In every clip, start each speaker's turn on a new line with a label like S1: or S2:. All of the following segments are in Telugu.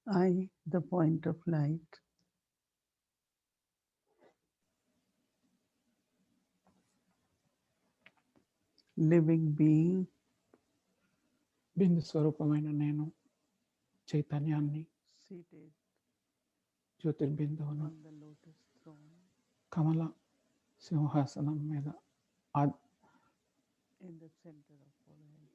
S1: I, the point of light, living being,
S2: బిందు స్వరూపమైన నేను చైతన్యాన్ని
S1: seated
S2: జ్యోతిర్బిందువును
S1: on the lotus throne
S2: కమల సింహాసనం మీద
S1: in the center of forehead.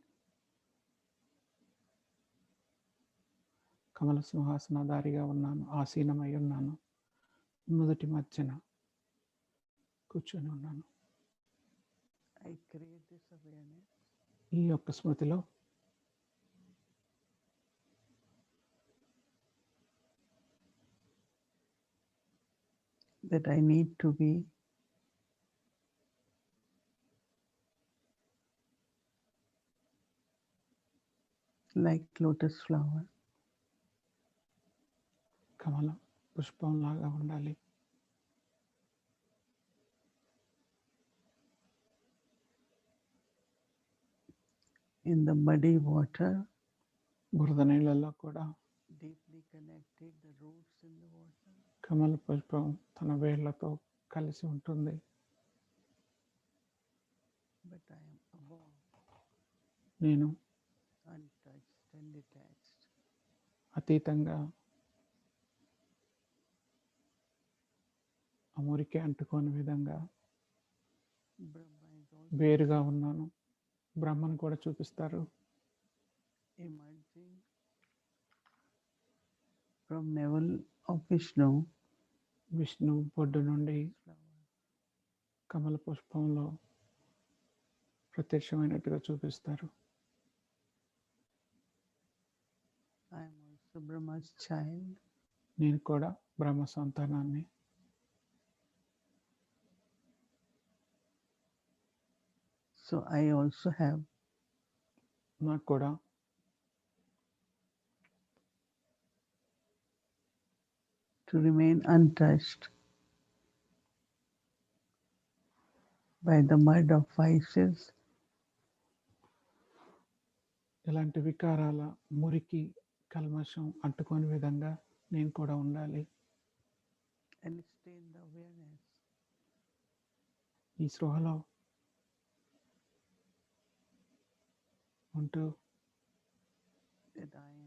S2: కమల సింహాసనధారిగా ఉన్నాను, ఆసీనమై ఉన్నాను, నుదుటి మధ్యన కూర్చొని ఉన్నాను.
S1: I create this awareness
S2: ఈ యొక్క స్మృతిలో
S1: that I need to be like lotus flower,
S2: కమల పుష్పంలాగా ఉండాలి.
S1: in the muddy water,
S2: బురద నీళ్ళల్లో కూడా
S1: deeply connected, the roots in the water.
S2: కమల పుష్పం తన వేళ్లతో కలిసి ఉంటుంది.
S1: But I am above,
S2: నేను
S1: untouched and detached.
S2: అతీతంగా అమురికి అంటుకోని విధంగా
S1: Brahma is also
S2: వేరుగా ఉన్నాను. బ్రహ్మను కూడా చూపిస్తారు.
S1: emerging from navel of Vishnu,
S2: Vishnu బొడ్డు నుండి
S1: flower.
S2: కమల పుష్పంలో ప్రత్యక్షమైనట్టుగా చూపిస్తారు.
S1: I am also Brahma's child.
S2: నేను కూడా బ్రహ్మ సంతానాన్ని.
S1: So I also have
S2: నాకు కూడా
S1: to remain untouched by the mud of vices,
S2: ఇలాంటి వికారాల మురికి కల్మషం అంటుకోని విధంగా నేను కూడా ఉండాలి.
S1: and stay in the awareness
S2: ఈ స్పృహలో ఉంటూ
S1: that I am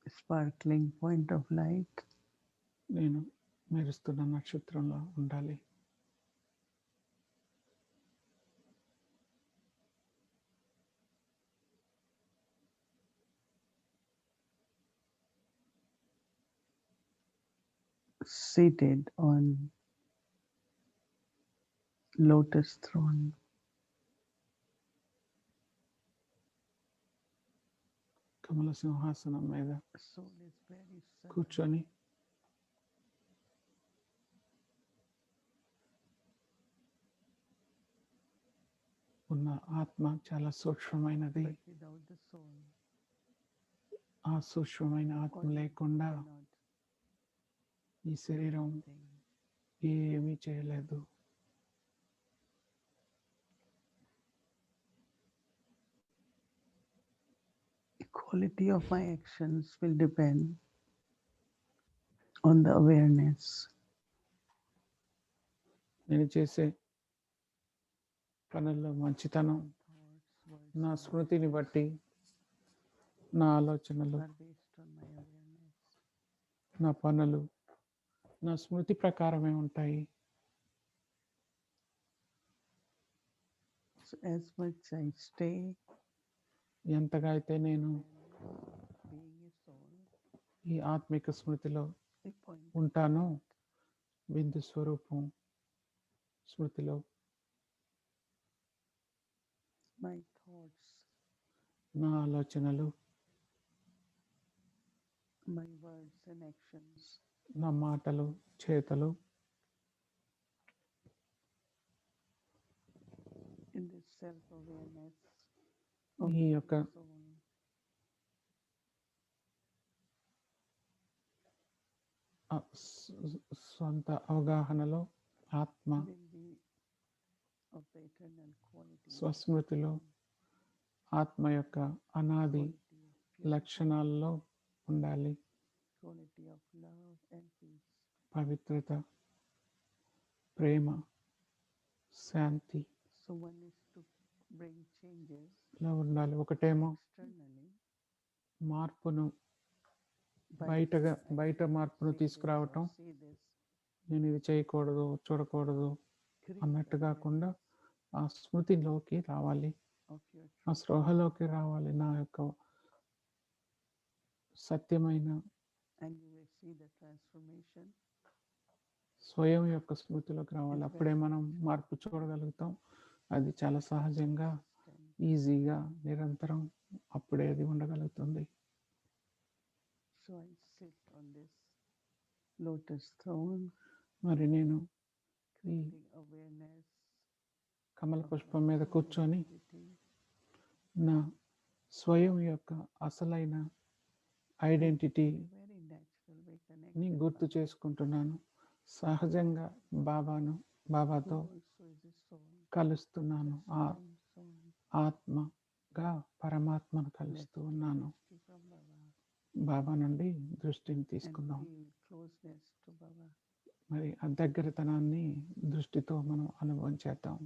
S1: a sparkling point of light,
S2: నేను మెరుస్తున్న నక్షత్రంలో ఉండాలి.
S1: seated on lotus throne.
S2: కమల సింహాసనం మీద
S1: Soul is very subtle.
S2: కూర్చొని ఉన్న ఆత్మ చాలా సూక్ష్మమైనది.
S1: But without the soul,
S2: ఆ సూక్ష్మమైన ఆత్మ లేకుండా
S1: cannot
S2: ఈ శరీరం
S1: think.
S2: ఏమీ చేయలేదు.
S1: The quality of my actions will depend on the awareness.
S2: నేను చేసే పనుల్లో మంచితనం
S1: Thoughts, words,
S2: నా
S1: and
S2: స్మృతిని బట్టి, నా ఆలోచనలు,
S1: are based on my awareness.
S2: నా పనులు నా స్మృతి ప్రకారమే ఉంటాయి.
S1: So as much I stay
S2: ఎంతగా అయితే నేను
S1: being a soul,
S2: ఈ ఆత్మిక స్మృతిలో
S1: a point
S2: ఉంటానో, బిందు స్వరూపం స్మృతిలో
S1: my thoughts,
S2: నా ఆలోచనలు,
S1: my words and actions
S2: నా మాటలు, చేతలు
S1: in this self-awareness
S2: ఈ యొక్క
S1: soul
S2: సొంత అవగాహనలో ఆత్మ
S1: will be of the eternal quality,
S2: స్వస్మృతిలో ఆత్మ యొక్క అనాది
S1: quality of purity,
S2: లక్షణాల్లో ఉండాలి.
S1: quality of love and peace.
S2: పవిత్రత, ప్రేమ, శాంతి
S1: So one is to bring changes
S2: లో ఉండాలి. ఒకటేమో
S1: externally
S2: మార్పును
S1: by
S2: బయటగా
S1: saying, "I
S2: బయట
S1: cannot
S2: మార్పును
S1: say this
S2: తీసుకురావటం,
S1: or say this."
S2: నేను ఇది చేయకూడదు, చూడకూడదు
S1: Create
S2: అన్నట్టు కాకుండా
S1: awareness
S2: ఆ స్మృతిలోకి రావాలి,
S1: of your
S2: ఆ
S1: truth
S2: స్పృహలోకి రావాలి. నా యొక్క సత్యమైన
S1: and you will see the transformation.
S2: స్వయం యొక్క స్మృతిలోకి రావాలి. అప్పుడే మనం మార్పు చూడగలుగుతాం. అది చాలా సహజంగా,
S1: Consistent.
S2: ఈజీగా, నిరంతరం అప్పుడే అది ఉండగలుగుతుంది.
S1: So I sit on this lotus throne,
S2: మరి నేను ఈ
S1: creating awareness
S2: కమల
S1: of
S2: పుష్పం
S1: my
S2: మీద
S1: true
S2: కూర్చొని
S1: identity.
S2: నా స్వయం యొక్క అసలైన identity
S1: In a very natural way connect
S2: ని
S1: with
S2: గుర్తు
S1: Baba,
S2: చేసుకుంటున్నాను. సహజంగా బాబాతో
S1: who also is a soul,
S2: కలుస్తున్నాను.
S1: the supreme soul.
S2: ఆత్మగా పరమాత్మను
S1: Let's
S2: కలుస్తూ
S1: take
S2: ఉన్నాను.
S1: dೃಷ್ಟಿ from Baba
S2: బాబా నుండి దృష్టిని
S1: and
S2: తీసుకుందాం.
S1: feel closeness to Baba.
S2: మరి ఆ దగ్గరతనాన్ని దృష్టితో మనం అనుభవం చేద్దాం.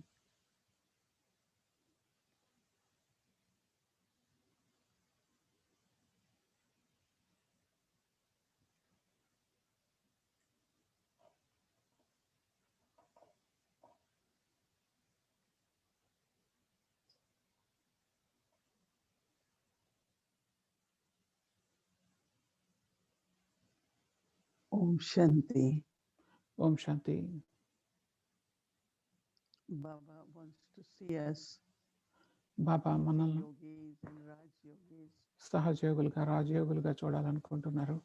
S1: Om Shanti.
S2: Om Shanti.
S1: Baba wants to see us
S2: Baba
S1: as
S2: మనల్ని
S1: yogis and Raj yogis
S2: సహజయోగులుగా, రాజయోగులుగా చూడాలనుకుంటున్నారు.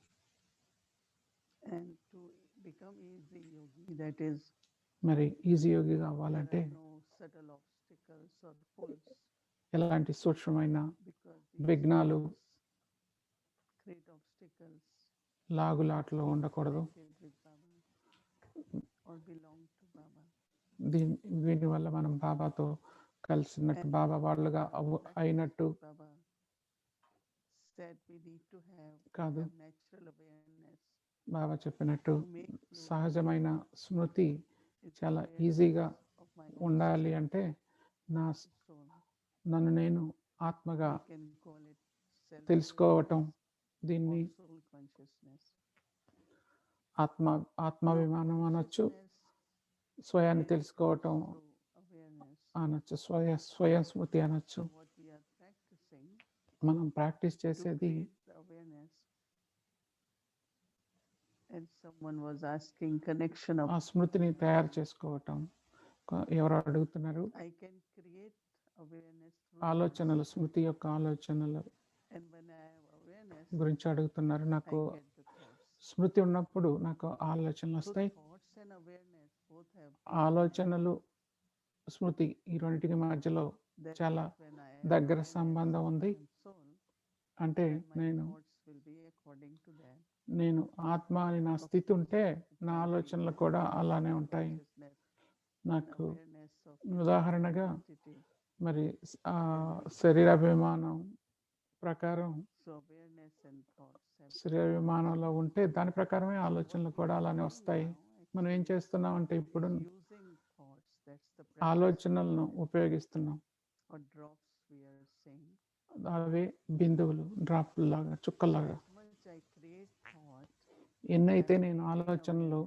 S1: and to become easy yogi, that is,
S2: మరి ఈజీ యోగిగా
S1: there
S2: అవ్వాలంటే
S1: are no subtle obstacles or pulls,
S2: ఎలాంటి సూక్ష్మమైన
S1: because these
S2: విఘ్నాలు,
S1: pulls create obstacles
S2: లాగులాటలు ఉండకూడదు.
S1: connected with Baba or belong to Baba.
S2: దీనివల్ల మనం బాబాతో కలిసినట్టు, బాబా వాళ్ళుగా అయినట్టు
S1: Baba said we need to have
S2: కాదు.
S1: natural awareness
S2: బాబా చెప్పినట్టు
S1: to make
S2: సహజమైన స్మృతి
S1: it's
S2: చాలా
S1: awareness
S2: ఈజీగా
S1: of my own
S2: ఉండాలి అంటే నా
S1: soul.
S2: నన్ను నేను ఆత్మగా
S1: We can call it
S2: తెలుసుకోవటం,
S1: self-awareness
S2: దీన్ని
S1: or soul consciousness.
S2: ఆత్మాభిమానం అనొచ్చు,
S1: Consciousness
S2: స్వయాన్ని
S1: is
S2: తెలుసుకోవటం
S1: also awareness.
S2: అనొచ్చు, స్వయం స్మృతి అనొచ్చు.
S1: So what we are practicing
S2: మనం ప్రాక్టీస్
S1: to
S2: చేసేది
S1: create the awareness, and someone was asking connection of
S2: ఆ స్మృతిని తయారు చేసుకోవటం. ఎవరు అడుగుతున్నారు?
S1: I can create awareness through
S2: ఆలోచనలు, స్మృతి యొక్క ఆలోచనలు
S1: thoughts. And when I have awareness,
S2: గురించి అడుగుతున్నారు. నాకు
S1: I get the thoughts.
S2: స్మృతి ఉన్నప్పుడు నాకు ఆలోచనలు
S1: So
S2: వస్తాయి.
S1: thoughts and awareness both have
S2: ఆలోచనలు, స్మృతి ఈ రెండింటికి మధ్యలో
S1: that
S2: చాలా
S1: means when I have
S2: దగ్గర
S1: awareness
S2: సంబంధం ఉంది.
S1: and soul,
S2: అంటే
S1: then my
S2: నేను
S1: thoughts will be according to that.
S2: నేను ఆత్మ అని నా స్థితి ఉంటే నా ఆలోచనలు కూడా అలానే ఉంటాయి.
S1: Consciousness and
S2: నాకు
S1: awareness of
S2: ఉదాహరణగా
S1: identity.
S2: మరి శరీరాభిమానం ప్రకారం,
S1: So awareness and thoughts have
S2: శరీరాభిమానంలో ఉంటే దాని ప్రకారమే ఆలోచనలు కూడా అలానే వస్తాయి. మనం ఏం చేస్తున్నాం అంటే ఇప్పుడు
S1: using thoughts, that's the practice,
S2: ఆలోచనలను ఉపయోగిస్తున్నాం.
S1: or drops we are saying.
S2: అవే బిందువులు, డ్రాప్లు లాగా, చుక్కల్లాగా.
S1: As much I create thought,
S2: ఎన్నైతే నేను ఆలోచనలు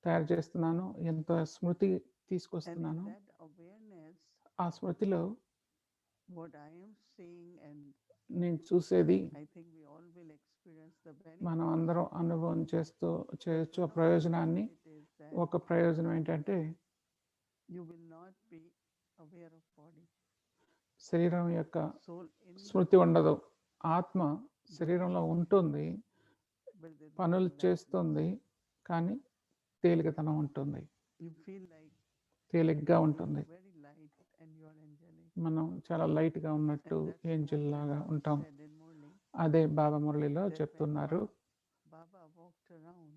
S2: తయారు చేస్తున్నానో, ఎంత స్మృతి
S1: and in
S2: తీసుకొస్తున్నానో,
S1: that awareness,
S2: ఆ స్మృతిలో
S1: what I am seeing, and
S2: నేను చూసేది
S1: I think we all will experience the benefit.
S2: మనం అందరం అనుభవం చేయొచ్చు. ఆ ప్రయోజనాన్ని,
S1: It is that
S2: ఒక ప్రయోజనం ఏంటంటే
S1: you will not be aware of body.
S2: శరీరం యొక్క
S1: Soul in
S2: స్మృతి ఉండదు. ఆత్మ శరీరంలో ఉంటుంది,
S1: but there is
S2: పనులు
S1: lightness.
S2: చేస్తుంది, కానీ తేలికతనం ఉంటుంది,
S1: You feel like
S2: తేలిగ్గా
S1: you are
S2: ఉంటుంది.
S1: very light and you are angelic.
S2: మనం చాలా లైట్గా ఉన్నట్టు,
S1: And that's
S2: ఏంజిల్
S1: what
S2: లాగా
S1: Baba
S2: ఉంటాం.
S1: said in Murli,
S2: అదే బాబా మురళిలో
S1: that when
S2: చెప్తున్నారు.
S1: Baba walked around,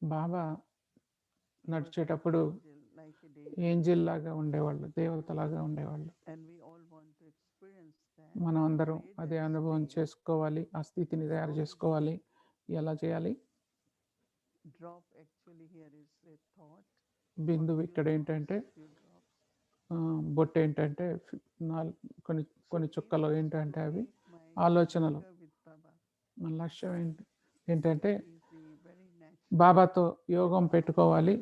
S2: Baba
S1: he was
S2: నడిచేటప్పుడు
S1: angel, like a day,
S2: angel లాగా ఉండేవాళ్ళు, దేవతలాగా ఉండేవాళ్ళు.
S1: and we all want to experience that.
S2: మనం అందరం
S1: create
S2: అదే
S1: that
S2: అనుభవం
S1: state,
S2: చేసుకోవాలి, ఆ స్థితిని తయారు చేసుకోవాలి. ఎలా చేయాలి?
S1: drop actually here is a thought,
S2: బిందువు
S1: few
S2: ఇక్కడ
S1: drops,
S2: ఏంటంటే
S1: few drops.
S2: బొట్టు ఏంటంటే కొన్ని
S1: So
S2: కొన్ని
S1: aim
S2: చుక్కలు
S1: is
S2: ఏంటంటే
S1: to
S2: అవి
S1: make my
S2: ఆలోచనలు.
S1: yoga with Baba.
S2: మన లక్ష్యం ఏంటంటే
S1: Easy, very natural.
S2: బాబాతో యోగం పెట్టుకోవాలి,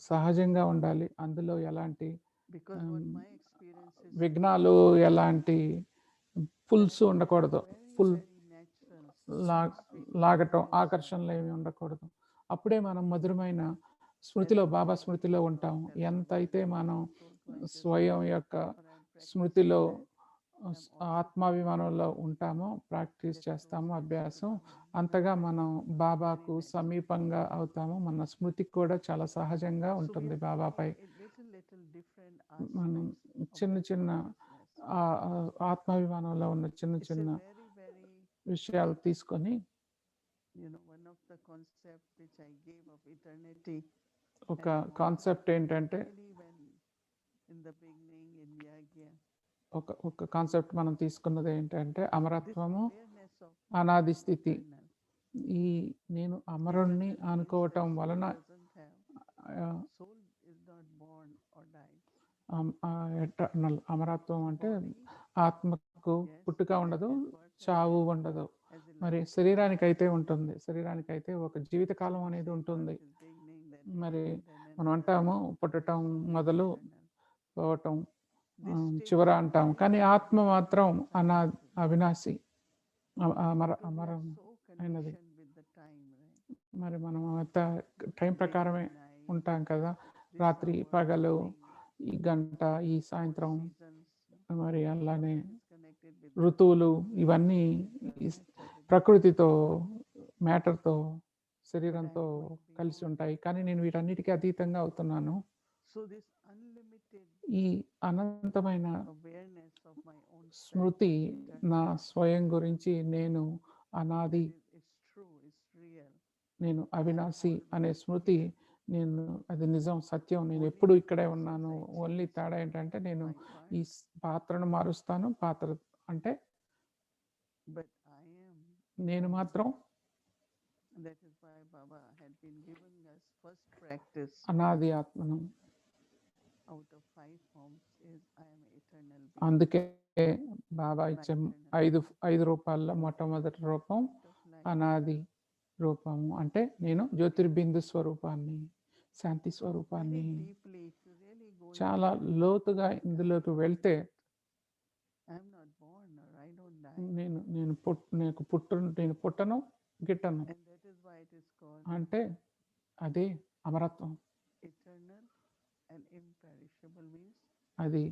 S2: సహజంగా ఉండాలి. అందులో ఎలాంటి
S1: Because what my experience is
S2: విఘ్నాలు, ఎలాంటి పుల్స్ ఉండకూడదు. Full
S1: very natural.
S2: లాగటం, ఆకర్షణలు ఏమి ఉండకూడదు. అప్పుడే మనం మధురమైన స్మృతిలో, బాబా స్మృతిలో ఉంటాం. ఎంతైతే మనం స్వయం యొక్క స్మృతిలో, ఆత్మాభిమానంలో ఉంటామో, ప్రాక్టీస్ చేస్తామో, అభ్యాసం, అంతగా మనం బాబాకు సమీపంగా అవుతాము. మన స్మృతికి కూడా చాలా సహజంగా ఉంటుంది బాబాపై. మనం చిన్న చిన్న ఆత్మాభిమానంలో ఉన్న చిన్న చిన్న విషయాలు తీసుకొని, ఒక కాన్సెప్ట్ ఏంటంటే, ఒక కాన్సెప్ట్ మనం తీసుకున్నది ఏంటంటే అమరత్వము, అనాది స్థితి. ఈ నేను అమరుణ్ణి అనుకోవటం వలన ఎటర్నల్ అమరత్వం అంటే ఆత్మకు పుట్టుక ఉండదు, చావు ఉండదు. మరి శరీరానికి అయితే ఉంటుంది. శరీరానికి అయితే ఒక జీవితకాలం అనేది ఉంటుంది. మరి మనం అంటాము పుట్టడం మొదలు పోవటం చివర అంటాం, కానీ ఆత్మ మాత్రం అవినాశి, అమరం అయినది. మరి మనం అంత టైం ప్రకారమే ఉంటాం కదా, రాత్రి పగలు, ఈ గంట, ఈ సాయంత్రం, మరి అలానే ఋతువులు, ఇవన్నీ ప్రకృతితో, మ్యాటర్తో, శరీరంతో కలిసి ఉంటాయి. కానీ నేను వీటన్నిటికీ అతీతంగా అవుతున్నాను. ఈ అనంతమైన స్మృతి, నా స్వయం గురించి, నేను అనాది, నేను అవినాశి అనే స్మృతి, నేను అది నిజం, సత్యం. నేను ఎప్పుడు ఇక్కడే ఉన్నాను. ఓన్లీ తేడా ఏంటంటే నేను ఈ పాత్రను మారుస్తాను. పాత్ర అంటే నేను మాత్రం అనాది ఆత్మను. అందుకే బాబా ఇచ్చే ఐదు రూపాల్లో మొట్టమొదటి రూపం అనాది రూపము. అంటే నేను జ్యోతిర్బిందు స్వరూపాన్ని, శాంతి స్వరూపాన్ని. చాలా లోతుగా ఇందులోకి వెళ్తే నేను పుట్టను, గిట్టను. అంటే అదే అమరత్వం. అది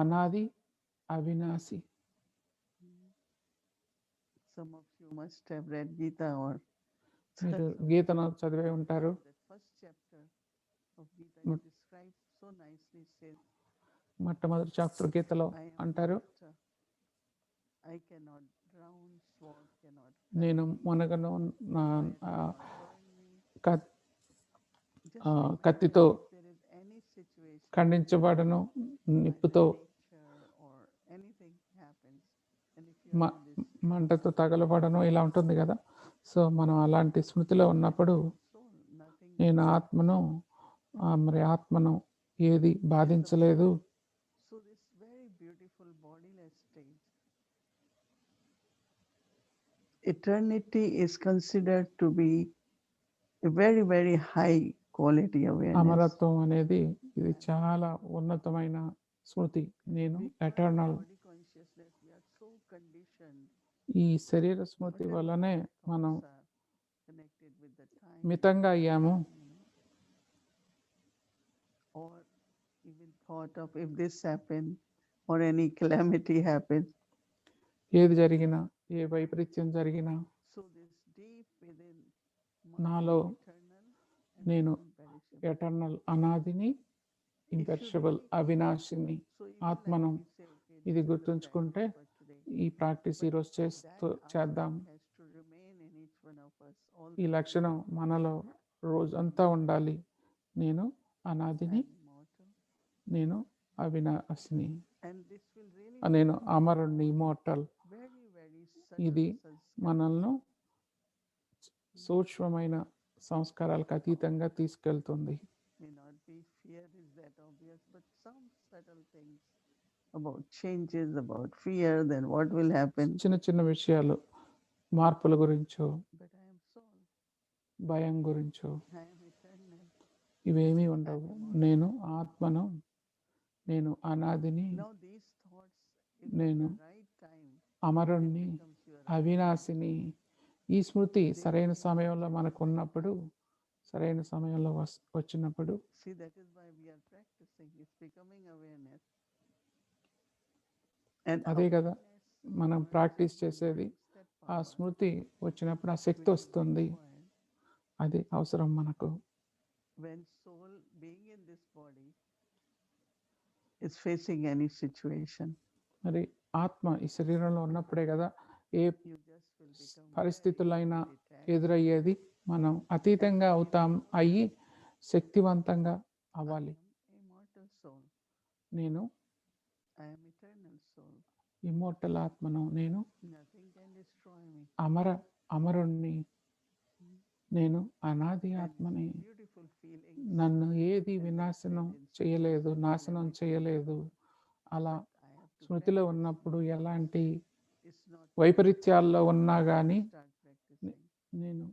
S2: అనాది, అవినాశి. మీరు గీతను చదివే ఉంటారు. మొట్టమొదటి చాప్టర్ గీతలో అంటారు, నేను మునగను, కత్తితో ఖండించబడను, నిప్పుతో, మంటతో తగలబడను, ఇలా ఉంటుంది కదా. సో మనం అలాంటి స్మృతిలో ఉన్నప్పుడు నేను ఆత్మను, మరి ఆత్మను ఏది బాధించలేదు.
S1: Eternity is considered to be a very, very high quality awareness.
S2: అమరత్వం అనేది ఇది చాలా ఉన్నతమైన స్మృతి. నేను ఎటర్నల్. ఈ శరీర స్మృతి వల్లనే మనం మితంగా అయ్యాము.
S1: Or even thought of if this happened or any calamity happens.
S2: ఏది జరిగినా, ఏ వైపరీత్యం జరిగినా, నాలో నేను ఎటర్నల్, అనాదిని, ఇంపెరిషబుల్, అవినాశిని, ఆత్మను. ఇది గుర్తుంచుకుంటే ఈ ప్రాక్టీస్ ఈరోజు చేద్దాం. ఈ లక్షణం మనలో రోజంతా ఉండాలి. నేను అనాదిని, నేను అవినాశిని.
S1: And this will really
S2: నేను అమరుణ్ణి, ఇమోర్టల్.
S1: very, very
S2: ఇది
S1: subtle
S2: మనల్ని సూక్ష్మమైన సంస్కారాలకు అతీతంగా తీసుకెళ్తుంది.
S1: may not be fear is that obvious, but some subtle things about changes, about fear, then what will happen.
S2: చిన్న చిన్న విషయాలు, మార్పుల గురించో,
S1: But I am soul,
S2: భయం గురించో
S1: I am eternal.
S2: ఇవేమీ ఉండవు. నేను ఆత్మను, నేను అనాదిని,
S1: Now these thoughts, if
S2: నేను
S1: at the right time
S2: అమరుణ్ణి,
S1: becomes your
S2: అవినాశిని, ఈ స్మృతి సరైన సమయంలో మనకు ఉన్నప్పుడు, సరైన సమయంలో వచ్చినప్పుడు,
S1: see, that is why we are practicing. It's becoming awareness. And
S2: అదే కదా
S1: awareness
S2: మనం
S1: emerges
S2: ప్రాక్టీస్
S1: when
S2: చేసేది.
S1: brings that
S2: ఆ
S1: power
S2: స్మృతి వచ్చినప్పుడు ఆ శక్తి
S1: which is
S2: వస్తుంది.
S1: required
S2: అది అవసరం మనకు.
S1: when soul being in this body is facing any situation.
S2: మరి ఆత్మ ఈ శరీరంలో ఉన్నప్పుడే కదా ఏ
S1: You just will become
S2: పరిస్థితులైనా
S1: very detached.
S2: ఎదురయ్యేది. మనం అతీతంగా అవుతాం, అయ్యి శక్తివంతంగా అవ్వాలి.
S1: I am immortal soul.
S2: నేను
S1: I am eternal soul.
S2: Immortal ఆత్మను, నేను
S1: Nothing can destroy me.
S2: అమరుణ్ణి, నేను అనాది
S1: And
S2: ఆత్మని.
S1: beautiful feeling.
S2: నన్ను ఏది వినాశనం చేయలేదు, నాశనం చేయలేదు. అలా
S1: I have to
S2: స్మృతిలో ఉన్నప్పుడు ఎలాంటి
S1: It's not
S2: వైపరీత్యాల్లో ఉన్నా కానీ
S1: start practicing.
S2: నేను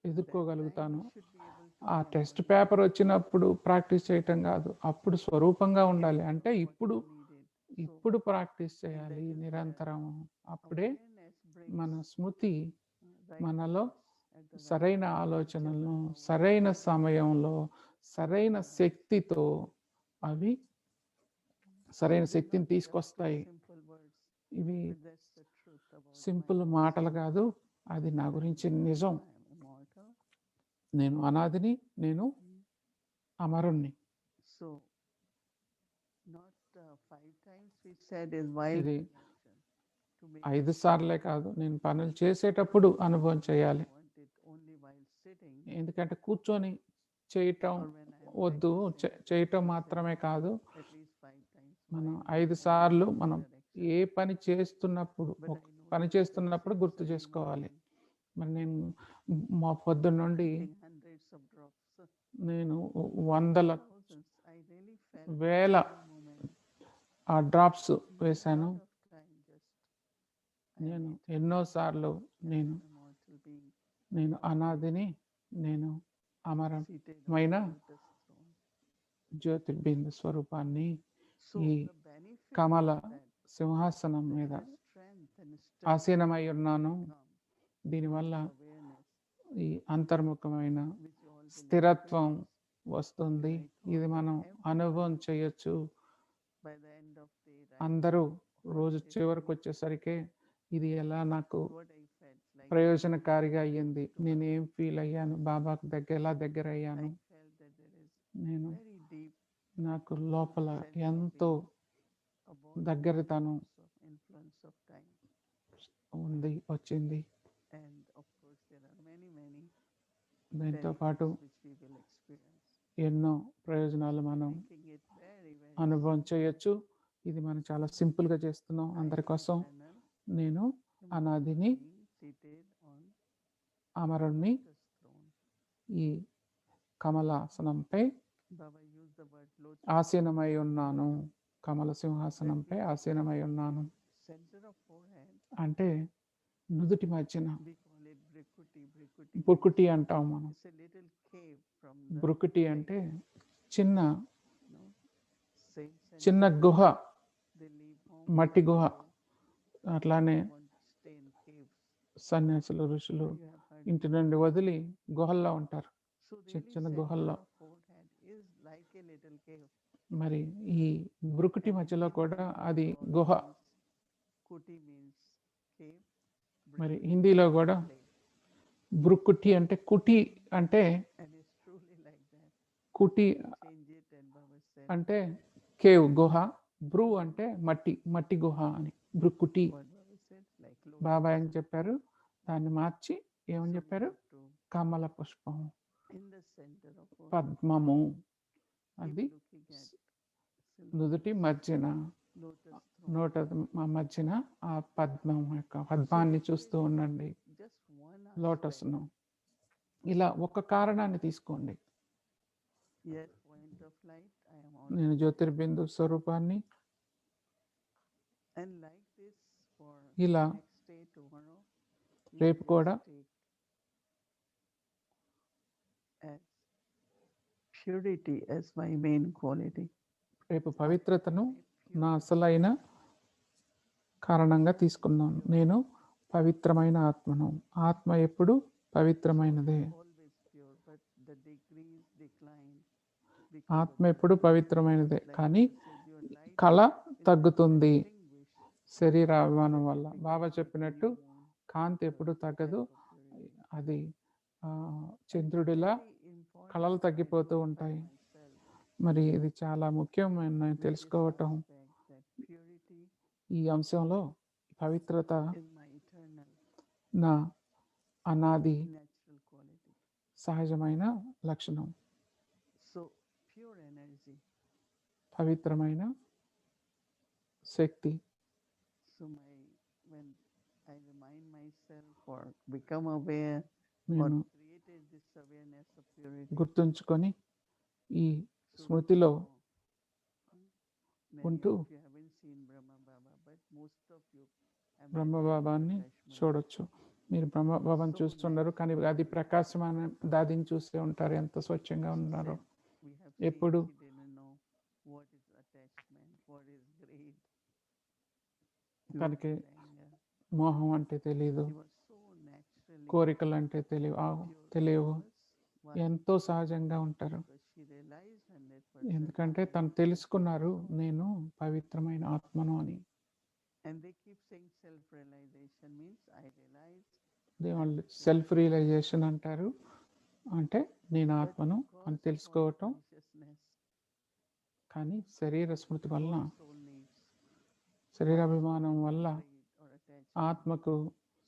S2: ఎదుర్కోగలుగుతాను.
S1: You should be able to
S2: ఆ టెస్ట్ పేపర్ వచ్చినప్పుడు ప్రాక్టీస్ చేయటం కాదు, అప్పుడు స్వరూపంగా ఉండాలి. అంటే ఇప్పుడు ఇప్పుడు ప్రాక్టీస్ చేయాలి నిరంతరం. అప్పుడే
S1: awareness brings
S2: మన స్మృతి
S1: right
S2: మనలో
S1: at the right
S2: సరైన ఆలోచనలను సరైన సమయంలో సరైన శక్తితో అవి సరైన శక్తిని తీసుకొస్తాయి.
S1: simple words.
S2: ఇవి
S1: But that's the truth about
S2: simple మాటలు కాదు, అది నా గురించి నిజం.
S1: I am immortal.
S2: నేను అనాదిని, నేను అమరుణ్ణి.
S1: So not 5 times we said is while
S2: ఇది
S1: doing action. To make
S2: 5 సార్లే కాదు, నేను పనులు చేసేటప్పుడు అనుభవం చేయాలి.
S1: want it only while sitting
S2: ఎందుకంటే కూర్చొని చేయటం
S1: or when I am
S2: వద్దు,
S1: practicing,
S2: చేయటం మాత్రమే కాదు.
S1: at least 5 times.
S2: మనం
S1: while
S2: 5
S1: doing
S2: సార్లు
S1: any
S2: మనం
S1: direction.
S2: ఏ పని చేస్తున్నప్పుడు,
S1: But I know
S2: పని
S1: that
S2: చేస్తున్నప్పుడు
S1: since
S2: గుర్తు
S1: early
S2: చేసుకోవాలి.
S1: morning,
S2: మరి నేను మా పొద్దున్న నుండి
S1: taking hundreds of drops,
S2: నేను వందల
S1: thousands, I really felt
S2: వేల
S1: every moment.
S2: ఆ డ్రాప్స్
S1: A
S2: వేశాను.
S1: lot of time just I am
S2: నేను ఎన్నోసార్లు నేను
S1: immortal being
S2: నేను అనాదిని, నేను
S1: seated on
S2: అమరమైన
S1: the lotus throne.
S2: జ్యోతిర్బిందు స్వరూపాన్ని
S1: So
S2: ఈ
S1: the benefit
S2: Kamala
S1: of that,
S2: సింహాసనం
S1: that
S2: మీద
S1: the strength and strength
S2: ఆసీనమై ఉన్నాను.
S1: come,
S2: దీనివల్ల
S1: awareness,
S2: ఈ అంతర్ముఖమైన
S1: which you all will
S2: స్థిరత్వం
S1: experience
S2: వస్తుంది. ఇది మనం అనుభవం చేయొచ్చు.
S1: by the end of the day, right?
S2: అందరూ రోజు చివరికి వచ్చేసరికి ఇది ఎలా నాకు
S1: What I felt like,
S2: ప్రయోజనకారిగా అయ్యింది, నేను ఏం ఫీల్ అయ్యాను, బాబాకు ఎలా దగ్గర
S1: I
S2: అయ్యాను,
S1: felt that there is
S2: నేను
S1: very deep
S2: నాకు లోపల
S1: sense of
S2: ఎంతో
S1: being about the
S2: దగ్గరతనం
S1: influence of time.
S2: ఉంది, వచ్చింది.
S1: And of course, there are many
S2: దీంతో పాటు
S1: benefits which we will experience.
S2: ఎన్నో ప్రయోజనాలు మనం
S1: Making it very, very
S2: అనుభవం చేయొచ్చు. ఇది మనం చాలా సింపుల్గా చేస్తున్నాం
S1: I
S2: అందరి
S1: am
S2: కోసం.
S1: eternal,
S2: నేను
S1: immortal
S2: అనాదిని,
S1: being seated on
S2: అమరుణ్ణి,
S1: lotus throne.
S2: ఈ కమలాసనంపై
S1: Baba used the word lotus.
S2: ఆసీనమై ఉన్నాను. కమల సింహాసనంపై ఆసీనమై ఉన్నాను
S1: Center of forehead,
S2: అంటే నుదుటి మధ్యన
S1: we call it brikuti.
S2: బురుకుటి అంటాం మనం.
S1: It's a little cave from the
S2: బురుకుటి అంటే చిన్న
S1: no, saints and
S2: చిన్న గుహ,
S1: they leave home.
S2: మట్టి గుహ.
S1: so
S2: అట్లానే
S1: they want to stay in caves.
S2: సన్యాసులు, ఋషులు
S1: You have heard.
S2: ఇంటి నుండి వదిలి గుహల్లో ఉంటారు.
S1: So
S2: చిన్న
S1: really
S2: చిన్న
S1: center
S2: గుహల్లో.
S1: of forehead is like a little cave.
S2: మరి ఈ బురుకుటి మధ్యలో కూడా అది గుహ.
S1: Kuti means cave.
S2: మరి హిందీలో కూడా బురుకుటి అంటే కుటి అంటే
S1: And it's truly like that.
S2: కుటి
S1: Change it and Baba said,
S2: అంటే కేవ్ గుహ, బ్రూ అంటే మట్టి, మట్టి గుహ అని బృక్కుటి.
S1: what Baba said, like lotus.
S2: బాబా ఏం చెప్పారు, దాన్ని మార్చి ఏమని
S1: So we
S2: చెప్పారు,
S1: have to,
S2: కమల పుష్పం,
S1: in the center of forehead,
S2: పద్మము.
S1: keep
S2: అది
S1: looking at
S2: నుదుటి మధ్యన
S1: lotus throne.
S2: నోట మధ్యన ఆ పద్మం యొక్క పద్మాన్ని చూస్తూ ఉండండి,
S1: Just one
S2: లోటస్ను.
S1: aspect.
S2: ఇలా ఒక కారణాన్ని తీసుకోండి.
S1: Yes, point of light, I am on.
S2: నేను జ్యోతిర్బిందు స్వరూపాన్ని.
S1: And like this for
S2: ఇలా
S1: next day, tomorrow,
S2: రేపు
S1: you
S2: కూడా
S1: just take as purity as my main quality.
S2: రేపు పవిత్రతను
S1: My
S2: నా
S1: pure
S2: అసలైన కారణంగా తీసుకున్నాను. నేను పవిత్రమైన ఆత్మను. ఆత్మ ఎప్పుడు పవిత్రమైనదే.
S1: always pure, but the degrees decline because
S2: ఆత్మ
S1: of
S2: ఎప్పుడు
S1: the
S2: పవిత్రమైనదే,
S1: like
S2: కానీ
S1: you said, your light
S2: కళ
S1: is
S2: తగ్గుతుంది
S1: extinguished.
S2: శరీర అభిమానం
S1: That
S2: వల్ల.
S1: it
S2: Baba
S1: becomes like a
S2: చెప్పినట్టు
S1: new moon,
S2: కాంతి
S1: the
S2: ఎప్పుడు తగ్గదు.
S1: type of purity.
S2: అది
S1: And
S2: చంద్రుడిలా
S1: very important,
S2: కళలు
S1: I
S2: తగ్గిపోతూ
S1: notify
S2: ఉంటాయి.
S1: myself
S2: మరి ఇది చాలా ముఖ్యమైన
S1: with this
S2: తెలుసుకోవటం.
S1: aspect that purity
S2: ఈ అంశంలో పవిత్రత
S1: is my eternal
S2: నా అనాది
S1: natural quality.
S2: సహజమైన లక్షణం.
S1: So pure energy.
S2: పవిత్రమైన శక్తి.
S1: So when I remind myself or become aware or
S2: నేను
S1: created this awareness of purity.
S2: గుర్తుంచుకొని ఈ
S1: So
S2: స్మృతిలో
S1: many
S2: ఉంటూ
S1: of you haven't seen Brahma Baba, but most of you have met
S2: బ్రహ్మబాబాన్ని
S1: attachment.
S2: చూడొచ్చు. మీరు బ్రహ్మబాబాని
S1: So
S2: చూస్తున్నారు, కానీ అది ప్రకాశమైన దాదిని చూసే ఉంటారు, ఎంత స్వచ్ఛంగా
S1: She
S2: ఉన్నారు.
S1: said, we have seen
S2: ఎప్పుడు
S1: she didn't know what is attachment, what is greed,
S2: తనకి
S1: what is anger.
S2: మోహం అంటే తెలియదు,
S1: She was so naturally
S2: కోరికలు అంటే తెలియవు,
S1: pure. Why?
S2: ఎంతో సహజంగా ఉంటారు.
S1: Because she realized 100%.
S2: ఎందుకంటే
S1: I am
S2: తను
S1: pure
S2: తెలుసుకున్నారు,
S1: soul.
S2: నేను పవిత్రమైన ఆత్మను అని.
S1: And they keep saying self-realization means I realize.
S2: వాళ్ళు సెల్ఫ్ రియలైజేషన్ అంటారు, అంటే నేను
S1: But
S2: ఆత్మను
S1: because
S2: అని
S1: of
S2: తెలుసుకోవటం.
S1: our consciousness,
S2: కానీ శరీర స్మృతి వల్ల,
S1: all soul needs
S2: శరీరాభిమానం వల్ల
S1: greed or attachment.
S2: ఆత్మకు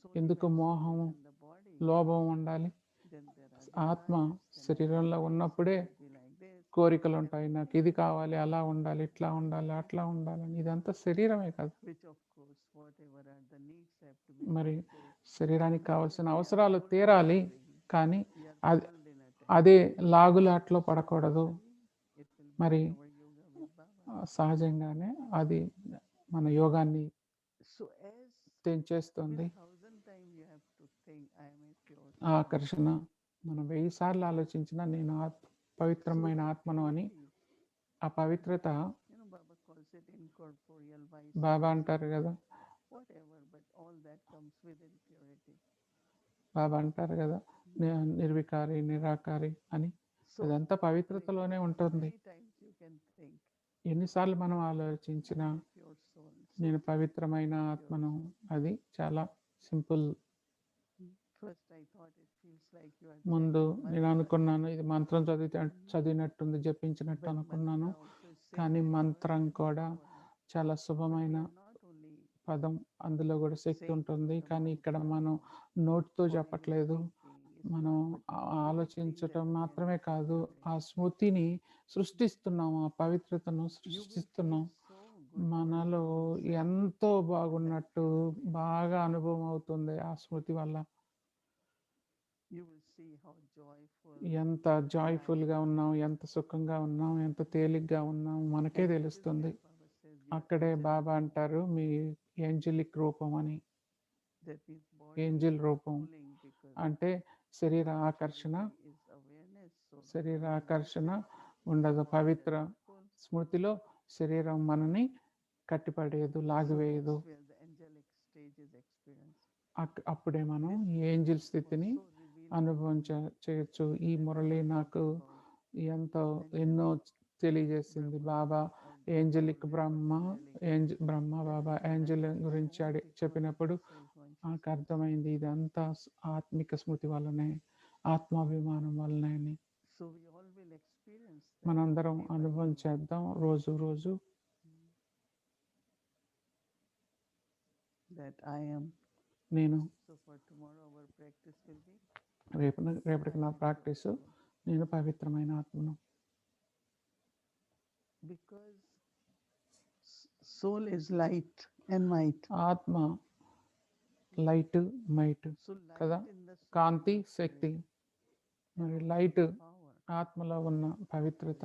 S1: So
S2: ఎందుకు
S1: when soul
S2: మోహం,
S1: is in the body,
S2: లోభం ఉండాలి.
S1: then there are
S2: ఆత్మ
S1: desires, then
S2: శరీరంలో
S1: desires,
S2: ఉన్నప్పుడే
S1: it will be like this.
S2: కోరికలు ఉంటాయి. నాకు ఇది కావాలి, అలా ఉండాలి, ఇట్లా ఉండాలి, అట్లా ఉండాలని. ఇదంతా శరీరమే కదా.
S1: Which of course, whatever are the needs have to be
S2: మరి
S1: fulfilled.
S2: శరీరానికి
S1: But
S2: కావాల్సిన
S1: we are
S2: అవసరాలు
S1: pulled
S2: తీరాలి,
S1: in greed.
S2: కానీ
S1: We are
S2: అది
S1: pulled in attachment.
S2: అదే లాగులాట్లో పడకూడదు.
S1: It will
S2: మరి
S1: break our yoga with Baba.
S2: సహజంగానే అది మన యోగాన్ని
S1: So as
S2: తెంచేస్తుంది.
S1: 1,000 times you have to think, I am a pure
S2: ఆ
S1: soul.
S2: ఆకర్షణ మనం 1000 సార్లు ఆలోచించినా నేను పవిత్రమైన
S1: So
S2: ఆత్మను అని.
S1: purity,
S2: ఆ పవిత్రత
S1: Baba calls it incorporeal vice.
S2: బాబా అంటారు కదా,
S1: Whatever, but all that comes within purity.
S2: బాబా అంటారు కదా, నిర్వికారి, నిరాకారి అని.
S1: So
S2: అదంతా పవిత్రతలోనే ఉంటుంది.
S1: many times you can think,
S2: ఎన్నిసార్లు మనం ఆలోచించినా
S1: I am a pure soul. So
S2: నేను పవిత్రమైన ఆత్మను, అది చాలా simple.
S1: first I thought it feels like you are
S2: ముందు
S1: chanting
S2: నేను
S1: mantra.
S2: అనుకున్నాను, ఇది మంత్రం చదివినట్టుంది, జపించినట్టు
S1: But
S2: అనుకున్నాను.
S1: mantra also is
S2: కానీ
S1: sacred
S2: మంత్రం
S1: word,
S2: కూడా
S1: word.
S2: చాలా
S1: But
S2: శుభమైన
S1: we are not only
S2: పదం, అందులో కూడా శక్తి
S1: saying
S2: ఉంటుంది.
S1: from the
S2: కానీ
S1: mouth,
S2: ఇక్కడ మనం నోటితో
S1: what you are
S2: చెప్పట్లేదు.
S1: thinking. It's
S2: మనం
S1: not, but creating
S2: ఆలోచించటం
S1: that
S2: మాత్రమే
S1: awareness of
S2: కాదు,
S1: purity.
S2: ఆ స్మృతిని సృష్టిస్తున్నాము, ఆ పవిత్రతను
S1: You will
S2: సృష్టిస్తున్నాం.
S1: feel so good for
S2: మనలో
S1: your own self.
S2: ఎంతో బాగున్నట్టు బాగా అనుభవం అవుతుంది ఆ స్మృతి వల్ల.
S1: You will see how joyful.
S2: ఎంత జాయ్ఫుల్గా ఉన్నాం, ఎంత సుఖంగా ఉన్నాం, ఎంత తేలిగ్గా ఉన్నాం మనకే
S1: And that is
S2: తెలుస్తుంది.
S1: where Baba says your
S2: అక్కడే
S1: angelic
S2: బాబా
S1: form.
S2: అంటారు, మీ ఏంజలిక్ రూపం అని.
S1: That means body
S2: angel
S1: is
S2: రూపం
S1: pulling because
S2: అంటే శరీర ఆకర్షణ,
S1: purity is awareness. So
S2: శరీర
S1: the
S2: ఆకర్షణ
S1: awareness
S2: ఉండదు.
S1: body
S2: Pavitra
S1: doesn't pull.
S2: స్మృతిలో శరీరం మనని కట్టిపడేయదు,
S1: So
S2: లాగివేయదు.
S1: that's where the angelic stage is experienced.
S2: అప్పుడే మనం ఈ ఏంజిల్ స్థితిని
S1: So revealing
S2: అనుభవం చేయొచ్చు. ఈ మురళి నాకు ఎంతో ఎన్నో తెలియజేసింది. బాబా ఏంజలిక్ బ్రహ్మ బాబా ఏంజల్ గురించి చెప్పినప్పుడు నాకు అర్థమైంది, ఇదంతా ఆత్మిక స్మృతి వల్లనే, ఆత్మాభిమానం వల్లనే అని.
S1: So we all will experience that
S2: మనందరం
S1: day by
S2: అనుభవం
S1: day.
S2: చేద్దాం రోజు రోజు.
S1: That I am.
S2: నేను
S1: So for tomorrow our practice will be
S2: రేపటికి నా ప్రాక్టీసు, నేను పవిత్రమైన ఆత్మను.
S1: because soul is light and might.
S2: ఆత్మ లైట్ మైట్
S1: So
S2: కదా,
S1: light in the soul
S2: కాంతి
S1: is
S2: శక్తి.
S1: spirit,
S2: మరి
S1: and also
S2: light
S1: the power.
S2: ఆత్మలో ఉన్న పవిత్రత,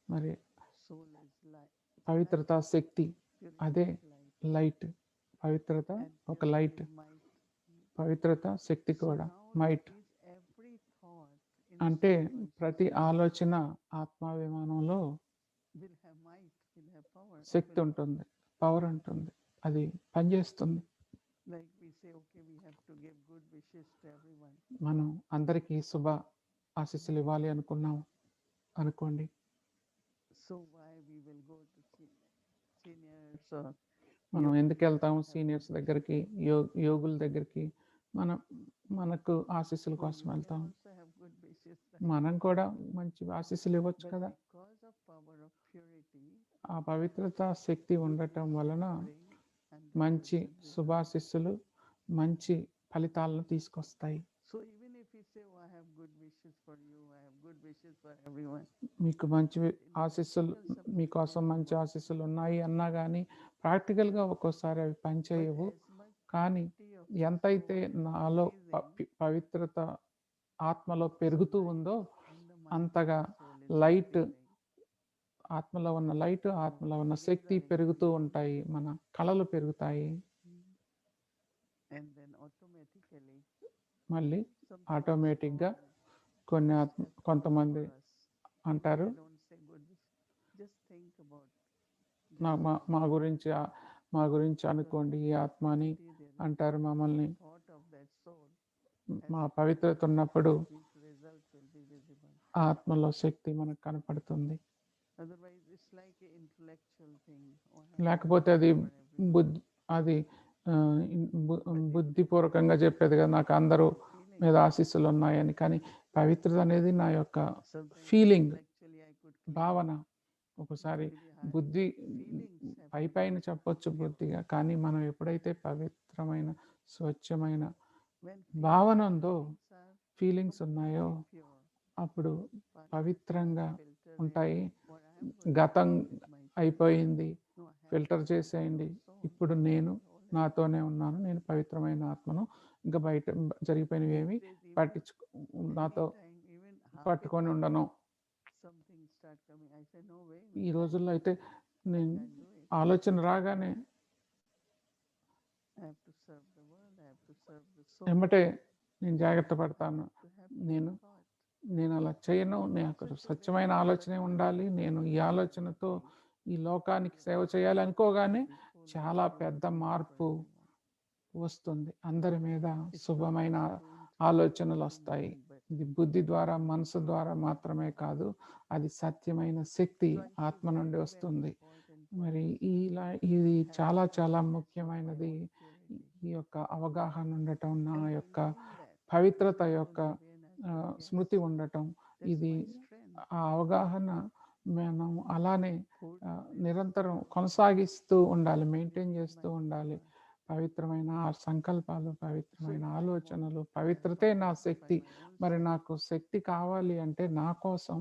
S2: మరి
S1: Soul is light.
S2: పవిత్రత శక్తి,
S1: Purity
S2: అదే
S1: is light,
S2: లైట్. పవిత్రత
S1: and
S2: ఒక
S1: purity
S2: లైట్,
S1: is might.
S2: పవిత్రత శక్తి
S1: So
S2: కూడా
S1: now
S2: might.
S1: is every thought in
S2: అంటే
S1: soul
S2: ప్రతి
S1: consciousness
S2: ఆలోచన ఆత్మాభిమానంలో
S1: will have might, will have power.
S2: శక్తి ఉంటుంది, పవర్ ఉంటుంది, అది పనిచేస్తుంది.
S1: Like we say, okay, we have to give good wishes to everyone.
S2: మనం అందరికీ శుభ ఆశీస్సులు ఇవ్వాలి అనుకున్నాం అనుకోండి.
S1: So why we will go to seniors or
S2: మనం ఎందుకు వెళ్తాము సీనియర్స్ దగ్గరికి, యోగుల దగ్గరికి? మనకు ఆశీస్సుల కోసం వెళ్తాం.
S1: also have good wishes,
S2: మనం కూడా మంచి ఆశీస్సులు ఇవ్వచ్చు
S1: but
S2: కదా.
S1: because of power of purity,
S2: ఆ పవిత్రత శక్తి ఉండటం వలన
S1: bring and
S2: మంచి
S1: good result.
S2: శుభాశీస్సులు, మంచి ఫలితాలను తీసుకొస్తాయి.
S1: So even if we say, oh, I have good wishes for you, I have good wishes for everyone,
S2: మీకు మంచి ఆశీస్సులు, మీకోసం మంచి ఆశీస్సులు ఉన్నాయి అన్నా కానీ ప్రాక్టికల్గా ఒక్కోసారి అవి పనిచేయవు.
S1: as much
S2: కానీ
S1: purity of
S2: ఎంతైతే
S1: soul
S2: నాలో
S1: increasing,
S2: పవిత్రత ఆత్మలో పెరుగుతూ ఉందో
S1: in the mind
S2: అంతగా
S1: of the soul is
S2: light,
S1: increasing.
S2: ఆత్మలో ఉన్న లైట్, ఆత్మలో ఉన్న శక్తి పెరుగుతూ ఉంటాయి, మన కళలు పెరుగుతాయి.
S1: And then automatically
S2: మళ్ళీ
S1: some
S2: ఆటోమేటిక్గా కొన్ని కొంతమంది అంటారు,
S1: I don't say good wish, just think about
S2: మా గురించి అనుకోండి ఈ ఆత్మని అంటారు మమ్మల్ని.
S1: thought of that soul,
S2: మా పవిత్రత ఉన్నప్పుడు
S1: these results will be visible.
S2: ఆత్మలో శక్తి మనకు కనపడుతుంది.
S1: Otherwise it's like an intellectual thing.
S2: లేకపోతే అది అది బుద్ధిపూర్వకంగా చెప్పేది కదా, నాకు అందరూ మీద ఆశీస్సులు ఉన్నాయని. కానీ పవిత్రత అనేది నా యొక్క ఫీలింగ్, భావన. ఒకసారి బుద్ధి పైన చెప్పొచ్చు బుద్ధిగా, కానీ మనం ఎప్పుడైతే పవిత్రమైన స్వచ్ఛమైన భావన ఉందో, ఫీలింగ్స్ ఉన్నాయో, అప్పుడు పవిత్రంగా ఉంటాయి. గతం అయిపోయింది, ఫిల్టర్ చేసేయండి, ఇప్పుడు నేను నాతోనే ఉన్నాను, నేను పవిత్రమైన ఆత్మను, ఇంకా బయట జరిగిపోయినవి ఏమి నాతో పట్టుకొని ఉండను. ఈ రోజుల్లో అయితే నేను ఆలోచన రాగానే ఎమ్మటే నేను జాగ్రత్త పడతాను. నేను అలా చేయను. నాకు స్వచ్ఛమైన ఆలోచనే ఉండాలి. నేను ఈ ఆలోచనతో ఈ లోకానికి సేవ చేయాలి అనుకోగానే చాలా పెద్ద మార్పు వస్తుంది. అందరి మీద శుభమైన ఆలోచనలు వస్తాయి. ఇది బుద్ధి ద్వారా, మనసు ద్వారా మాత్రమే కాదు, అది సత్యమైన శక్తి ఆత్మ నుండి వస్తుంది. మరి ఇది చాలా చాలా ముఖ్యమైనది. ఈ యొక్క అవగాహన ఉండటం, నా యొక్క పవిత్రత యొక్క స్మృతి ఉండటం, ఇది ఆ అవగాహన మనం అలానే నిరంతరం కొనసాగిస్తూ ఉండాలి, మెయింటైన్ చేస్తూ ఉండాలి. పవిత్రమైన సంకల్పాలు, పవిత్రమైన ఆలోచనలు, పవిత్రతే నా శక్తి. మరి నాకు శక్తి కావాలి అంటే నా కోసం,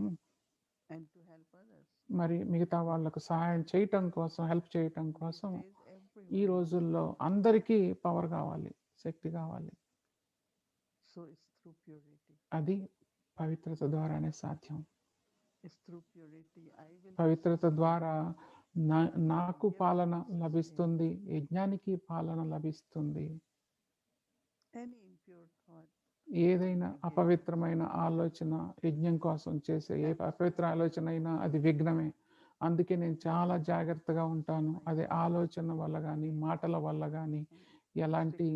S2: మరి మిగతా వాళ్ళకు సహాయం చేయటం కోసం, హెల్ప్ చేయటం కోసం ఈ రోజుల్లో అందరికీ పవర్ కావాలి, శక్తి కావాలి. అది పవిత్రత ద్వారానే సాధ్యం. పవిత్రత ద్వారా నాకు పాలన లభిస్తుంది, యజ్ఞానికి పాలన లభిస్తుంది. ఏదైనా అపవిత్రమైన ఆలోచన, యజ్ఞం కోసం చేసే ఏ అపవిత్ర ఆలోచన అయినా అది విఘ్నమే. అందుకే నేను చాలా జాగ్రత్తగా ఉంటాను. అది ఆలోచన వల్ల కానీ, మాటల వల్ల కానీ ఎలాంటి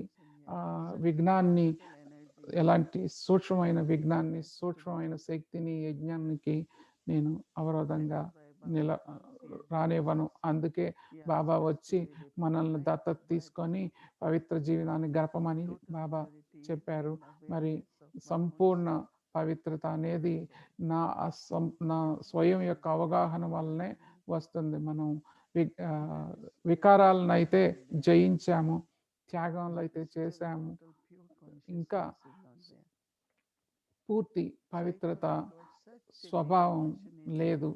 S2: విఘ్నాన్ని, ఎలాంటి సూక్ష్మమైన విఘ్నాన్ని, సూక్ష్మమైన శక్తిని యజ్ఞానికి నేను అవరోధంగా రానివ్వను. అందుకే బాబా వచ్చి మనల్ని దత్తత తీసుకొని పవిత్ర జీవనాన్ని గడపమని బాబా చెప్పారు. మరి సంపూర్ణ పవిత్రత అనేది నా స్వయం యొక్క అవగాహన వల్లనే వస్తుంది. మనం వికారాలను అయితే జయించాము, త్యాగాలను అయితే చేశాము, ఇంకా పూర్తి పవిత్రత స్వభావం లేదు.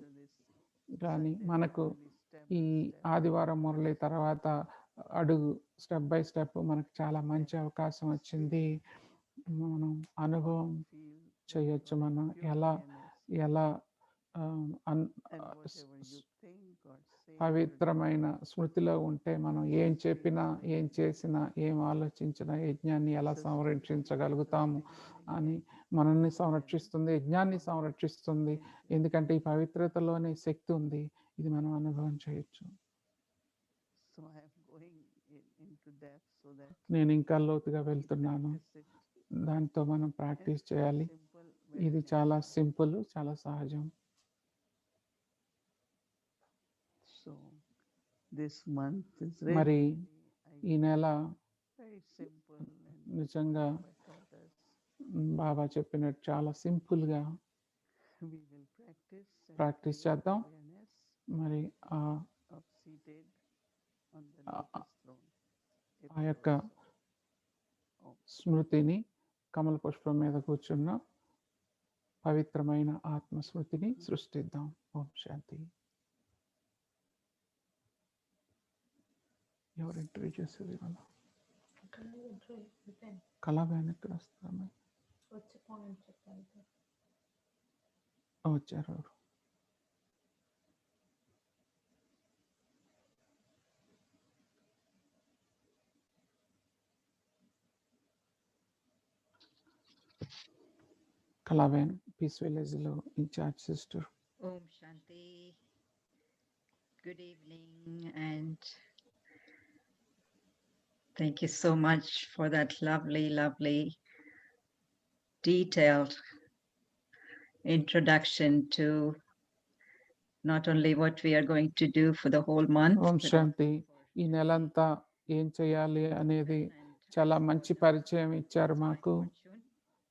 S2: కానీ మనకు ఈ ఆదివారం మురళి తర్వాత అడుగు స్టెప్ బై స్టెప్ మనకు చాలా మంచి అవకాశం వచ్చింది. మనం అనుభవం చేయొచ్చు. మనం ఎలా ఎలా పవిత్రమైన స్మృతిలో ఉంటే మనం ఏం చెప్పినా, ఏం చేసినా, ఏం ఆలోచించినా యజ్ఞాన్ని ఎలా సంరక్షించగలుగుతాము అని మనల్ని సంరక్షిస్తుంది, యజ్ఞాన్ని సంరక్షిస్తుంది. ఎందుకంటే ఈ పవిత్రతలోనే శక్తి ఉంది. ఇది మనం అనుభవం చేయొచ్చు. నేను ఇంకా లోతుగా వెళ్తున్నాను. దాంతో మనం ప్రాక్టీస్ చేయాలి. ఇది చాలా సింపుల్, చాలా సహజం. మరి ఈ నెల నిజంగా బాబా చెప్పినట్టు చాలా సింపుల్గా ప్రాక్టీస్ చేద్దాం. మరి ఆ యొక్క స్మృతిని, కమల పుష్పం మీద కూర్చున్న పవిత్రమైన ఆత్మస్మృతిని సృష్టిద్దాం. ఓం శాంతి. ఎవరు ఇంటర్వ్యూ చేసేది ఇవాళ? కళాబ్యాన్ ఎక్కడ వస్తారమ్మా? వచ్చారు ఎవరు? కళాబ్యాన్ పీస్ విలేజ్ లో in charge sister.
S3: Om Shanti. Good evening and thank you so much for that lovely detailed introduction to not only what we are going to do for the whole month.
S2: ఓం శాంతి. ఈ నెలంతా ఏం చేయాలి అనేది చాలా మంచి పరిచయం ఇచ్చారు మాకు.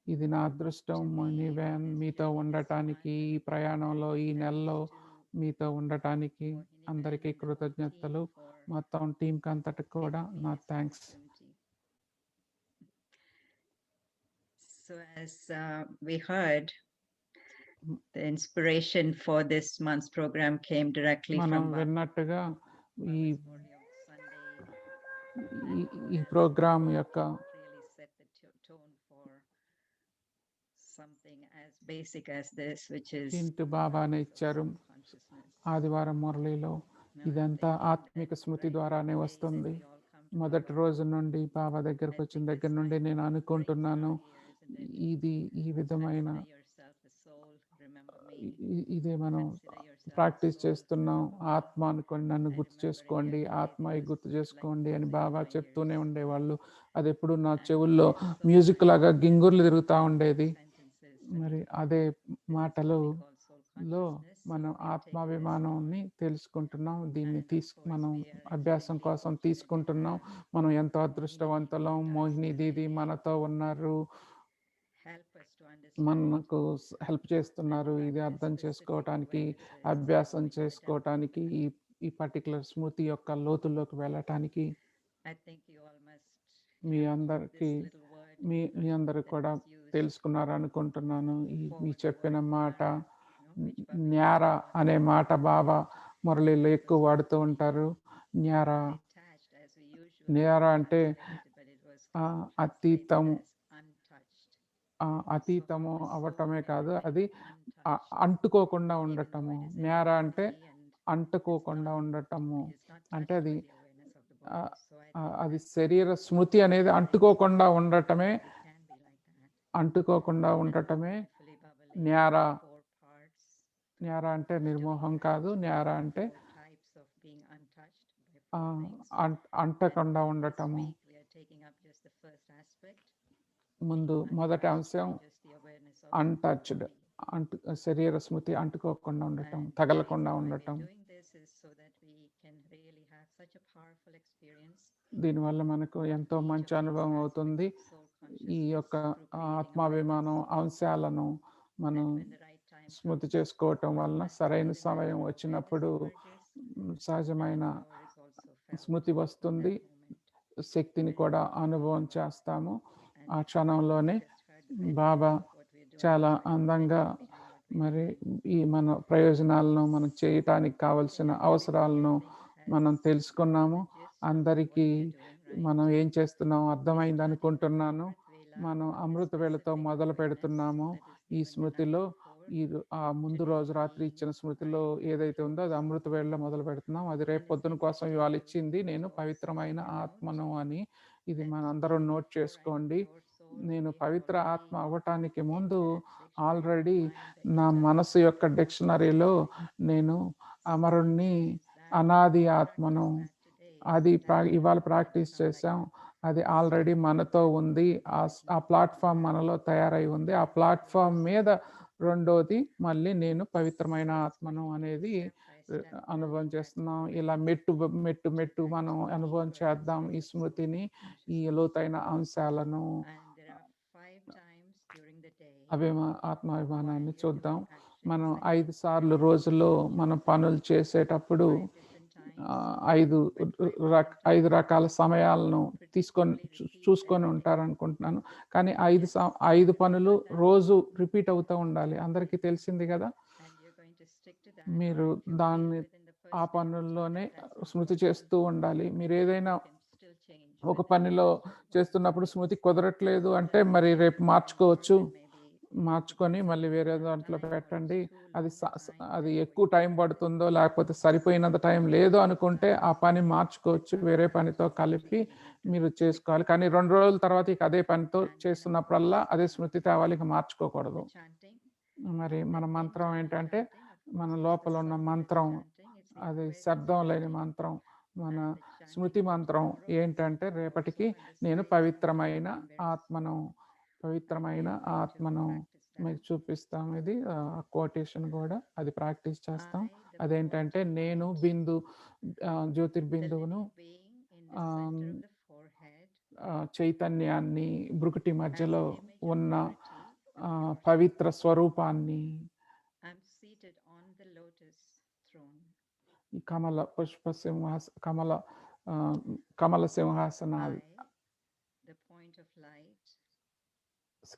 S2: ఇది నా అదృష్టం మోహినివ్యాన్ మీతో ఉండటానికి, ఈ ప్రయాణంలో ఈ నెలలో మీతో ఉండటానికి అందరికీ కృతజ్ఞతలు. మొత్తం టీంకి అంతటికి కూడా నా thanks.
S3: So as we heard, the inspiration for this month's program came directly
S2: మనం
S3: from
S2: విన్నట్టుగా ఈ ప్రోగ్రాం యొక్క
S3: really set the tone for something as basic as this, which is
S2: ఇంటి బాబానే ఇచ్చారు. ఆదివారం మురళిలో ఇదంతా ఆత్మిక స్మృతి ద్వారానే వస్తుంది. మొదటి రోజు నుండి బాబా దగ్గరకు వచ్చిన దగ్గర నుండి నేను అనుకుంటున్నాను, ఇది ఈ విధమైన ఇదే మనం ప్రాక్టీస్ చేస్తున్నాం. ఆత్మ అనుకోండి, నన్ను గుర్తు చేసుకోండి, ఆత్మ గుర్తు చేసుకోండి అని బాబా చెప్తూనే ఉండేవాళ్ళు. అది ఎప్పుడు నా చెవుల్లో మ్యూజిక్ లాగా గింగుర్లు తిరుగుతూ ఉండేది. మరి అదే మాటలో మనం ఆత్మాభిమానాన్ని తెలుసుకుంటున్నాం. దీన్ని మనం అభ్యాసం కోసం తీసుకుంటున్నాం. మనం ఎంతో అదృష్టవంతులం. మోహిని దీది మనతో ఉన్నారు, మనకు హెల్ప్ చేస్తున్నారు. ఇది అర్థం చేసుకోవటానికి, అభ్యాసం చేసుకోవటానికి, ఈ పర్టికులర్ స్మృతి యొక్క లోతుల్లోకి వెళ్ళటానికి మీ అందరు కూడా తెలుసుకున్నారు అనుకుంటున్నాను. మీ చెప్పిన మాట న్యార అనే మాట బాబా మురళిలో ఎక్కువ వాడుతూ ఉంటారు. న్యార అంటే అతీతము అవ్వటమే కాదు, అది అంటుకోకుండా ఉండటము. న్యార అంటే అంటుకోకుండా ఉండటము అంటే అది శరీర స్మృతి అనేది అంటుకోకుండా ఉండటమే న్యార. న్యార అంటే నిర్మోహం కాదు. న్యార అంటే అంటకుండా ఉండటము. ముందు మొదటి అంశం అన్టచ్డ్, శరీర స్మృతి అంటుకోకుండా ఉండటం, తగలకుండా ఉండటం. దీనివల్ల మనకు ఎంతో మంచి అనుభవం అవుతుంది. ఈ యొక్క ఆత్మాభిమానం అంశాలను మనం స్మృతి చేసుకోవటం వలన సరైన సమయం వచ్చినప్పుడు సహజమైన స్మృతి వస్తుంది. శక్తిని కూడా అనుభవం చేస్తాము. ఆ క్షణంలోనే బాబా చాలా అందంగా మరి ఈ మన ప్రయోజనాలను మనం చేయటానికి కావలసిన అవసరాలను మనం తెలుసుకున్నాము. అందరికీ మనం ఏం చేస్తున్నామో అర్థమైంది అనుకుంటున్నాను. మనం అమృత వేళతో మొదలు పెడుతున్నాము. ఈ స్మృతిలో ఆ ముందు రోజు రాత్రి ఇచ్చిన స్మృతిలో ఏదైతే ఉందో అది అమృత వేళలో మొదలు పెడుతున్నాం. అది రేపు పొద్దున కోసం ఇవాళ ఇచ్చింది నేను పవిత్రమైన ఆత్మను అని. ఇది మనందరూ నోట్ చేసుకోండి. నేను పవిత్ర ఆత్మ అవ్వటానికి ముందు ఆల్రెడీ నా మనసు యొక్క డిక్షనరీలో నేను అమరుణ్ణి, అనాది ఆత్మను, అది ఇవాళ ప్రాక్టీస్ చేసాం. అది ఆల్రెడీ మనతో ఉంది. ఆ ప్లాట్ఫామ్ మనలో తయారై ఉంది. ఆ ప్లాట్ఫామ్ మీద రెండోది మళ్ళీ నేను పవిత్రమైన ఆత్మను అనేది అనుభవం చేస్తున్నాం. ఇలా మెట్టు మెట్టు మెట్టు మనం అనుభవం చేద్దాం ఈ స్మృతిని, ఈ లోతైన అంశాలను, ఆత్మాభిమానాన్ని చూద్దాం. మనం 5 సార్లు రోజులో మనం పనులు చేసేటప్పుడు 5 రకాల సమయాలను చూసుకొని ఉంటారనుకుంటున్నాను. కానీ 5 పనులు రోజు రిపీట్ అవుతూ ఉండాలి. అందరికీ తెలిసింది కదా. మీరు దాన్ని ఆ పనుల్లోనే స్మృతి చేస్తూ ఉండాలి. మీరు ఏదైనా ఒక పనిలో చేస్తున్నప్పుడు స్మృతి కుదరట్లేదు అంటే మరి రేపు మార్చుకొని మళ్ళీ వేరే దాంట్లో పెట్టండి. అది ఎక్కువ టైం పడుతుందో లేకపోతే సరిపోయినంత టైం లేదో అనుకుంటే ఆ పని మార్చుకోవచ్చు, వేరే పనితో కలిపి మీరు చేసుకోవాలి. కానీ 2 రోజుల తర్వాత ఇక అదే పనితో చేస్తున్నప్పుడల్లా అదే స్మృతి తేవాలి, ఇక మార్చుకోకూడదు. మరి మన మంత్రం ఏంటంటే మన లోపల ఉన్న మంత్రం, అది శబ్దం లేని మంత్రం, మన స్మృతి మంత్రం ఏంటంటే రేపటికి నేను పవిత్రమైన ఆత్మను మీకు చూపిస్తాం. ఇది కోటేషన్ కూడా అది ప్రాక్టీస్ చేస్తాం. అదేంటంటే నేను జ్యోతిర్బిందువును, చైతన్యాన్ని, భృకుటి మధ్యలో ఉన్న పవిత్ర స్వరూపాన్ని, కమల పుష్ప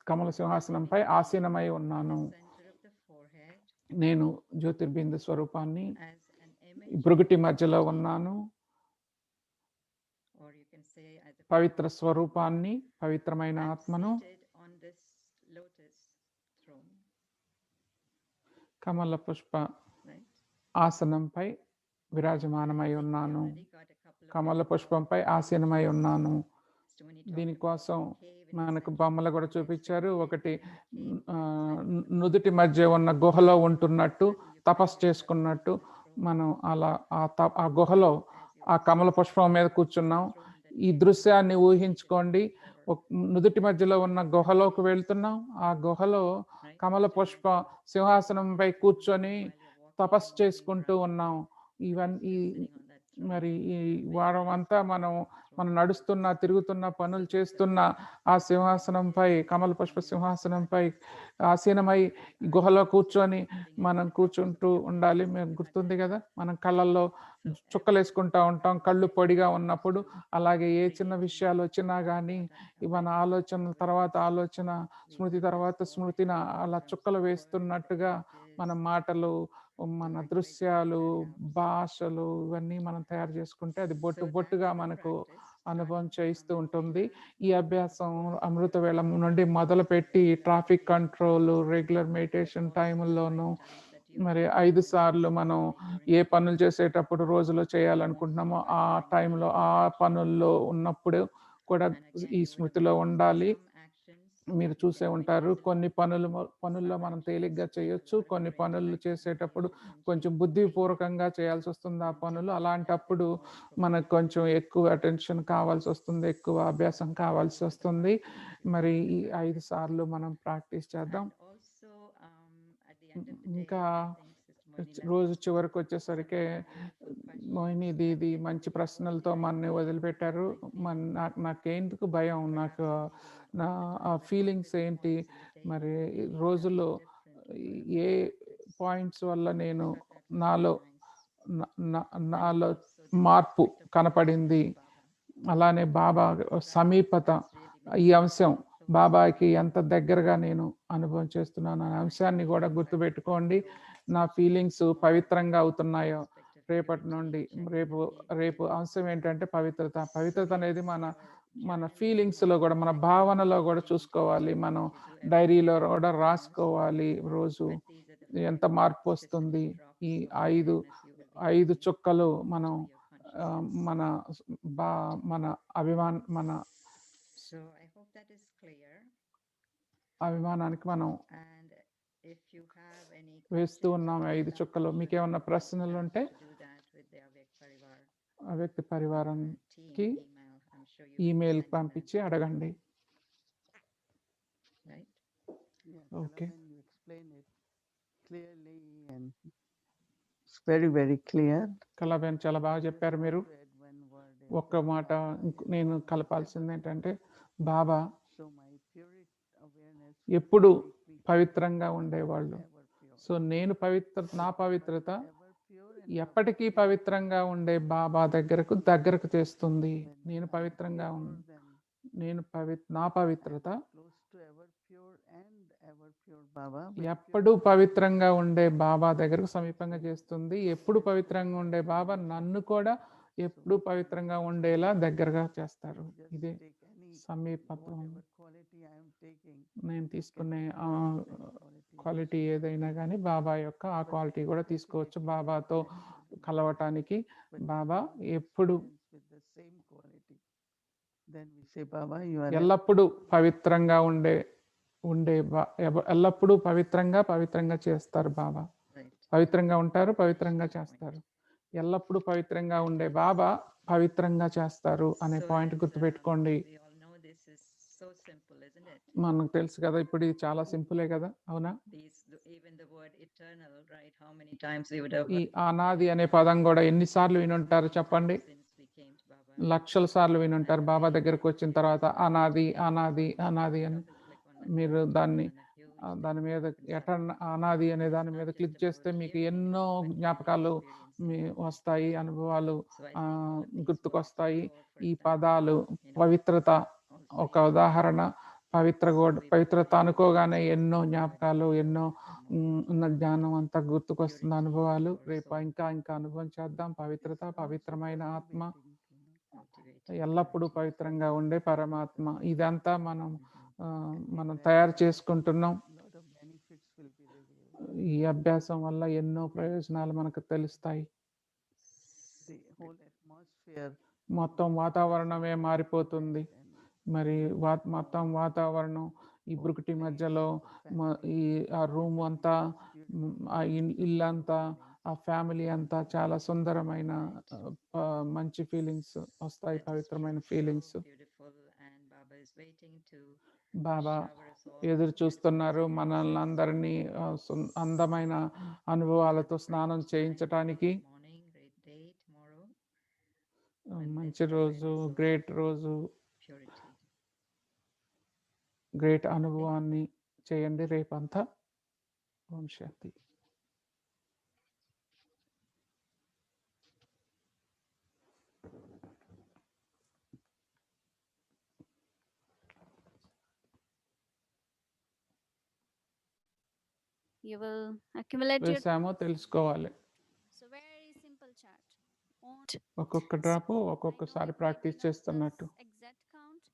S2: కమల సింహాసనంపై ఆసీనమై ఉన్నాను. నేను జ్యోతిర్బిందు స్వరూపాన్ని భృగుటి మధ్యలో ఉన్నాను. పవిత్ర స్వరూపాన్ని, పవిత్రమైన ఆత్మను కమల పుష్ప ఆసనంపై విరాజమానమై ఉన్నాను. కమల పుష్పంపై ఆసీనమై ఉన్నాను. దీనికోసం మనకు బొమ్మలు కూడా చూపించారు. ఒకటి నుదుటి మధ్య ఉన్న గుహలో ఉంటున్నట్టు, తపస్సు చేసుకున్నట్టు మనం అలా ఆ గుహలో ఆ కమల పుష్పం మీద కూర్చున్నాం. ఈ దృశ్యాన్ని ఊహించుకోండి. నుదుటి మధ్యలో ఉన్న గుహలోకి వెళ్తున్నాం. ఆ గుహలో కమల పుష్ప సింహాసనంపై కూర్చొని తపస్సు చేసుకుంటూ ఉన్నాం. ఇవన్నీ మరి ఈ వారం అంతా మనం నడుస్తున్న, తిరుగుతున్న, పనులు చేస్తున్న ఆ సింహాసనంపై, కమల పుష్ప సింహాసనంపై ఆసీనమై గుహలో కూర్చొని మనం కూర్చుంటూ ఉండాలి. మేము గుర్తుంది కదా, మనం కళ్ళల్లో చుక్కలు వేసుకుంటూ ఉంటాం కళ్ళు పొడిగా ఉన్నప్పుడు. అలాగే ఏ చిన్న విషయాలు వచ్చినా కానీ మన ఆలోచన తర్వాత ఆలోచన, స్మృతి తర్వాత స్మృతిని అలా చుక్కలు వేస్తున్నట్టుగా మన మాటలు, మన దృశ్యాలు, భాషలు ఇవన్నీ మనం తయారు చేసుకుంటే అది బొట్టుగా మనకు అనుభవం చేయిస్తూ ఉంటుంది. ఈ అభ్యాసం అమృత వేళ నుండి మొదలుపెట్టి ట్రాఫిక్ కంట్రోల్, రెగ్యులర్ మెడిటేషన్ టైముల్లోనూ మరి 5 సార్లు మనం ఏ పనులు చేసేటప్పుడు రోజులో చేయాలనుకుంటున్నామో ఆ టైంలో, ఆ పనుల్లో ఉన్నప్పుడు కూడా ఈ స్మృతిలో ఉండాలి. మీరు చూసే ఉంటారు, కొన్ని పనుల్లో మనం తేలిగ్గా చేయొచ్చు, కొన్ని పనులు చేసేటప్పుడు కొంచెం బుద్ధిపూర్వకంగా చేయాల్సి వస్తుంది ఆ పనులు. అలాంటప్పుడు మనకు కొంచెం ఎక్కువ అటెన్షన్ కావాల్సి వస్తుంది, ఎక్కువ అభ్యాసం కావాల్సి వస్తుంది. మరి ఈ 5 సార్లు మనం ప్రాక్టీస్ చేద్దాం. ఇంకా రోజు చివరికి వచ్చేసరికి మోహిని దీది మంచి ప్రశ్నలతో మనని వదిలిపెట్టారు. నాకెందుకు భయం, నాకు నా ఫీలింగ్స్ ఏంటి, మరి రోజులో ఏ పాయింట్స్ వల్ల నేను నాలో మార్పు కనపడింది, అలానే బాబా సమీపత, ఈ అంశం బాబాకి ఎంత దగ్గరగా నేను అనుభవం చేస్తున్నాను అనే అంశాన్ని కూడా గుర్తుపెట్టుకోండి. నా ఫీలింగ్స్ పవిత్రంగా అవుతున్నాయో రేపటి నుండి రేపు అంశం ఏంటంటే పవిత్రత. పవిత్రత అనేది మన ఫీలింగ్స్లో కూడా, మన భావనలో కూడా చూసుకోవాలి. మనం డైరీలో కూడా రాసుకోవాలి. రోజు ఎంత మార్పు వస్తుంది. ఈ 5 చుక్కలు మనం మన మన మన
S3: So I hope that is clear.
S2: అభిమానానికి మనం
S3: And if you have any
S2: వేస్తూ
S3: questions,
S2: ఉన్నాం
S3: please
S2: 5 చుక్కలు.
S3: come
S2: మీకు ఏమన్నా
S3: to
S2: ప్రశ్నలు ఉంటే
S3: do that with the Avyakt Parivar
S2: అవ్యక్త పరివారానికి
S3: team email. I'm sure you will
S2: email
S3: send them,
S2: పంపించి అడగండి.
S3: right?
S1: Yes,
S2: Okay.
S1: Kalaban, you explain it clearly and it's very, very clear.
S2: కళాబేన్ చాలా బాగా చెప్పారు మీరు.
S1: To add one word is
S2: ఒక్క మాట నేను కలపాల్సింది ఏంటంటే, బాబా
S1: so my pure awareness
S2: ఎప్పుడు
S1: will make me
S2: పవిత్రంగా ఉండేవాళ్ళు.
S1: ever pure.
S2: సో నా పవిత్రత
S1: Ever pure and
S2: ఎప్పటికీ పవిత్రంగా ఉండే బాబా దగ్గరకు చేస్తుంది. నేను పవిత్రంగా నా పవిత్రత
S1: close to ever pure and ever pure Baba.
S2: ఎప్పుడు పవిత్రంగా ఉండే బాబా దగ్గరకు సమీపంగా చేస్తుంది. ఎప్పుడు పవిత్రంగా ఉండే బాబా నన్ను కూడా ఎప్పుడు పవిత్రంగా ఉండేలా దగ్గరగా చేస్తారు. ఇదే సమీపత్వం. నేను తీసుకునే క్వాలిటీ ఏదైనా కానీ బాబా యొక్క ఆ క్వాలిటీ కూడా తీసుకోవచ్చు. బాబాతో కలవటానికి బాబా ఎప్పుడు ఎల్లప్పుడూ పవిత్రంగా ఎల్లప్పుడూ పవిత్రంగా చేస్తారు బాబా. పవిత్రంగా ఉంటారు, పవిత్రంగా చేస్తారు. ఎల్లప్పుడూ పవిత్రంగా ఉండే బాబా పవిత్రంగా చేస్తారు అనే పాయింట్ గుర్తుపెట్టుకోండి. మనకు తెలుసు కదా, ఇప్పుడు ఇది చాలా సింపులే కదా, అవునా? ఈ అనాది అనే పదం కూడా ఎన్నిసార్లు వినుంటారు చెప్పండి? లక్షల సార్లు వినుంటారు. బాబా దగ్గరకు వచ్చిన తర్వాత అనాది అనాది అనాది అని మీరు దాని మీద అనాది అనే దాని మీద క్లిక్ చేస్తే మీకు ఎన్నో జ్ఞాపకాలు వస్తాయి, అనుభవాలు గుర్తుకొస్తాయి. ఈ పదాలు పవిత్రత ఒక ఉదాహరణ. పవిత్రత అనుకోగానే ఎన్నో జ్ఞాపకాలు, ఎన్నో ఉన్న జ్ఞానం అంతా గుర్తుకొస్తుంది, అనుభవాలు. రేపు ఇంకా అనుభవం చేద్దాం. పవిత్రత, పవిత్రమైన ఆత్మ, ఎల్లప్పుడూ పవిత్రంగా ఉండే పరమాత్మ. ఇదంతా మనం తయారు చేసుకుంటున్నాం. ఈ అభ్యాసం వల్ల ఎన్నో ప్రయోజనాలు మనకు తెలుస్తాయి. మొత్తం వాతావరణమే మారిపోతుంది. మరి మొత్తం వాతావరణం ఈ బ్రుకుటి మధ్యలో ఆ రూమ్ అంతా, ఆ ఇల్లంతా, ఆ ఫ్యామిలీ అంతా చాలా సుందరమైన మంచి ఫీలింగ్స్ వస్తాయి, పవిత్రమైన ఫీలింగ్స్. బాబా ఎదురు చూస్తున్నారు మనల్ని అందరినీ అందమైన అనుభవాలతో స్నానం చేయించటానికి. మంచి రోజు, గ్రేట్ అనుభవాన్ని చేయండి రేపంతా. ఓం శాంతి.
S4: You will accumulate your
S2: వేసామో తెలుసుకోవాలి.
S4: so very simple chart.
S2: ఒక్కొక్క డ్రాప్ ఒక్కొక్కసారి ప్రాక్టీస్ చేస్తున్నట్టు.
S4: Exact count,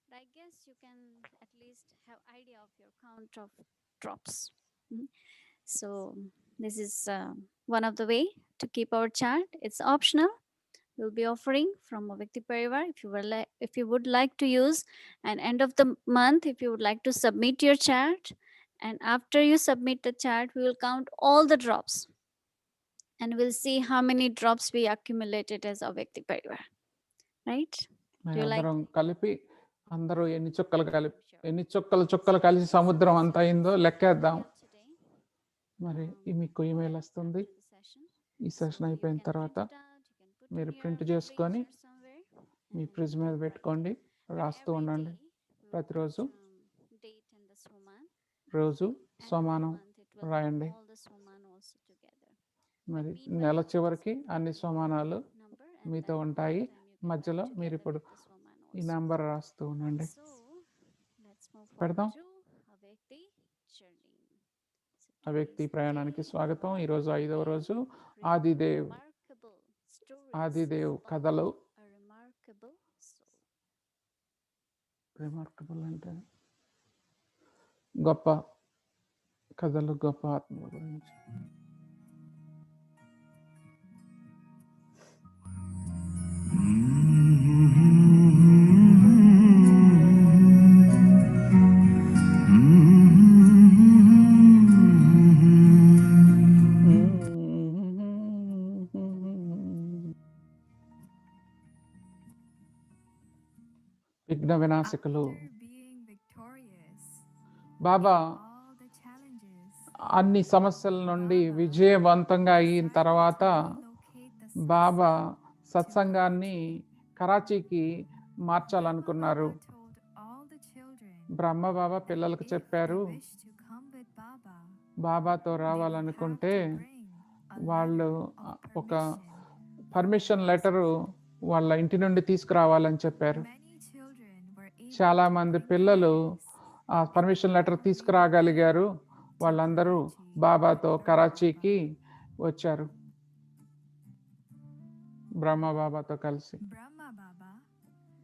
S4: but I guess you can at least have idea of your count of drops. So this is one of the way to keep our chart. It's optional. We'll be offering from Avyakt Parivar. If you would like to use, and end of the month, if you would like to submit your chart, and after you submit the chart, we will count all the drops, and we'll see how many drops we accumulated as Avyakt Parivar. Right?
S2: అందరం కలిపి ఎన్ని చుక్కలు కలిసి సముద్రం అంత అయిందో లెక్కేద్దాం. మరి మీకు ఈమెయిల్ వస్తుంది. ఈ సెషన్ అయిపోయిన తర్వాత మీరు ప్రింట్ చేసుకొని మీ ఫ్రిడ్జ్ మీద పెట్టుకోండి, రాస్తూ ఉండండి. ప్రతిరోజు సోమానం రాయండి. మరి నెల చివరికి అన్ని సోమానాలు మీతో ఉంటాయి. మధ్యలో మీరు ఇప్పుడు ఈ నంబర్ రాస్తూ ఉండండి. పెడదాం.
S4: a Vyakti journey. So
S2: ఆ వ్యక్తి
S4: today's
S2: ప్రయాణానికి
S4: day
S2: స్వాగతం. ఈరోజు 5వ రోజు
S4: remarkable
S2: Adidev
S4: stories
S2: Adidev
S4: of
S2: కథలు.
S4: a remarkable soul.
S2: రిమార్కబుల్ అంటే గొప్ప కథలు, గొప్ప ఆత్మల గురించి. విఘ్న వినాశకులు
S5: After being victorious
S2: Baba
S5: in all the challenges,
S2: అన్ని సమస్యల నుండి విజయవంతంగా అయిన తర్వాత
S5: relocate the
S2: బాబా సత్సంగాన్ని కరాచీకి మార్చాలనుకున్నారు.
S5: Baba told all the children
S2: Brahma Baba
S5: that
S2: పిల్లలకు
S5: if
S2: చెప్పారు,
S5: they wish to come with Baba,
S2: బాబాతో
S5: they would have
S2: రావాలనుకుంటే
S5: to bring a
S2: వాళ్ళు
S5: letter of
S2: ఒక
S5: permission.
S2: పర్మిషన్ లెటరు వాళ్ళ ఇంటి నుండి తీసుకురావాలని చెప్పారు.
S5: Many children were able
S2: చాలా
S5: to
S2: మంది
S5: bring
S2: పిల్లలు
S5: letters
S2: ఆ పర్మిషన్ లెటర్ తీసుకురాగలిగారు. వాళ్ళందరూ బాబాతో కరాచీకి వచ్చారు, బ్రహ్మ బాబాతో కలిసి.
S5: Brahma Baba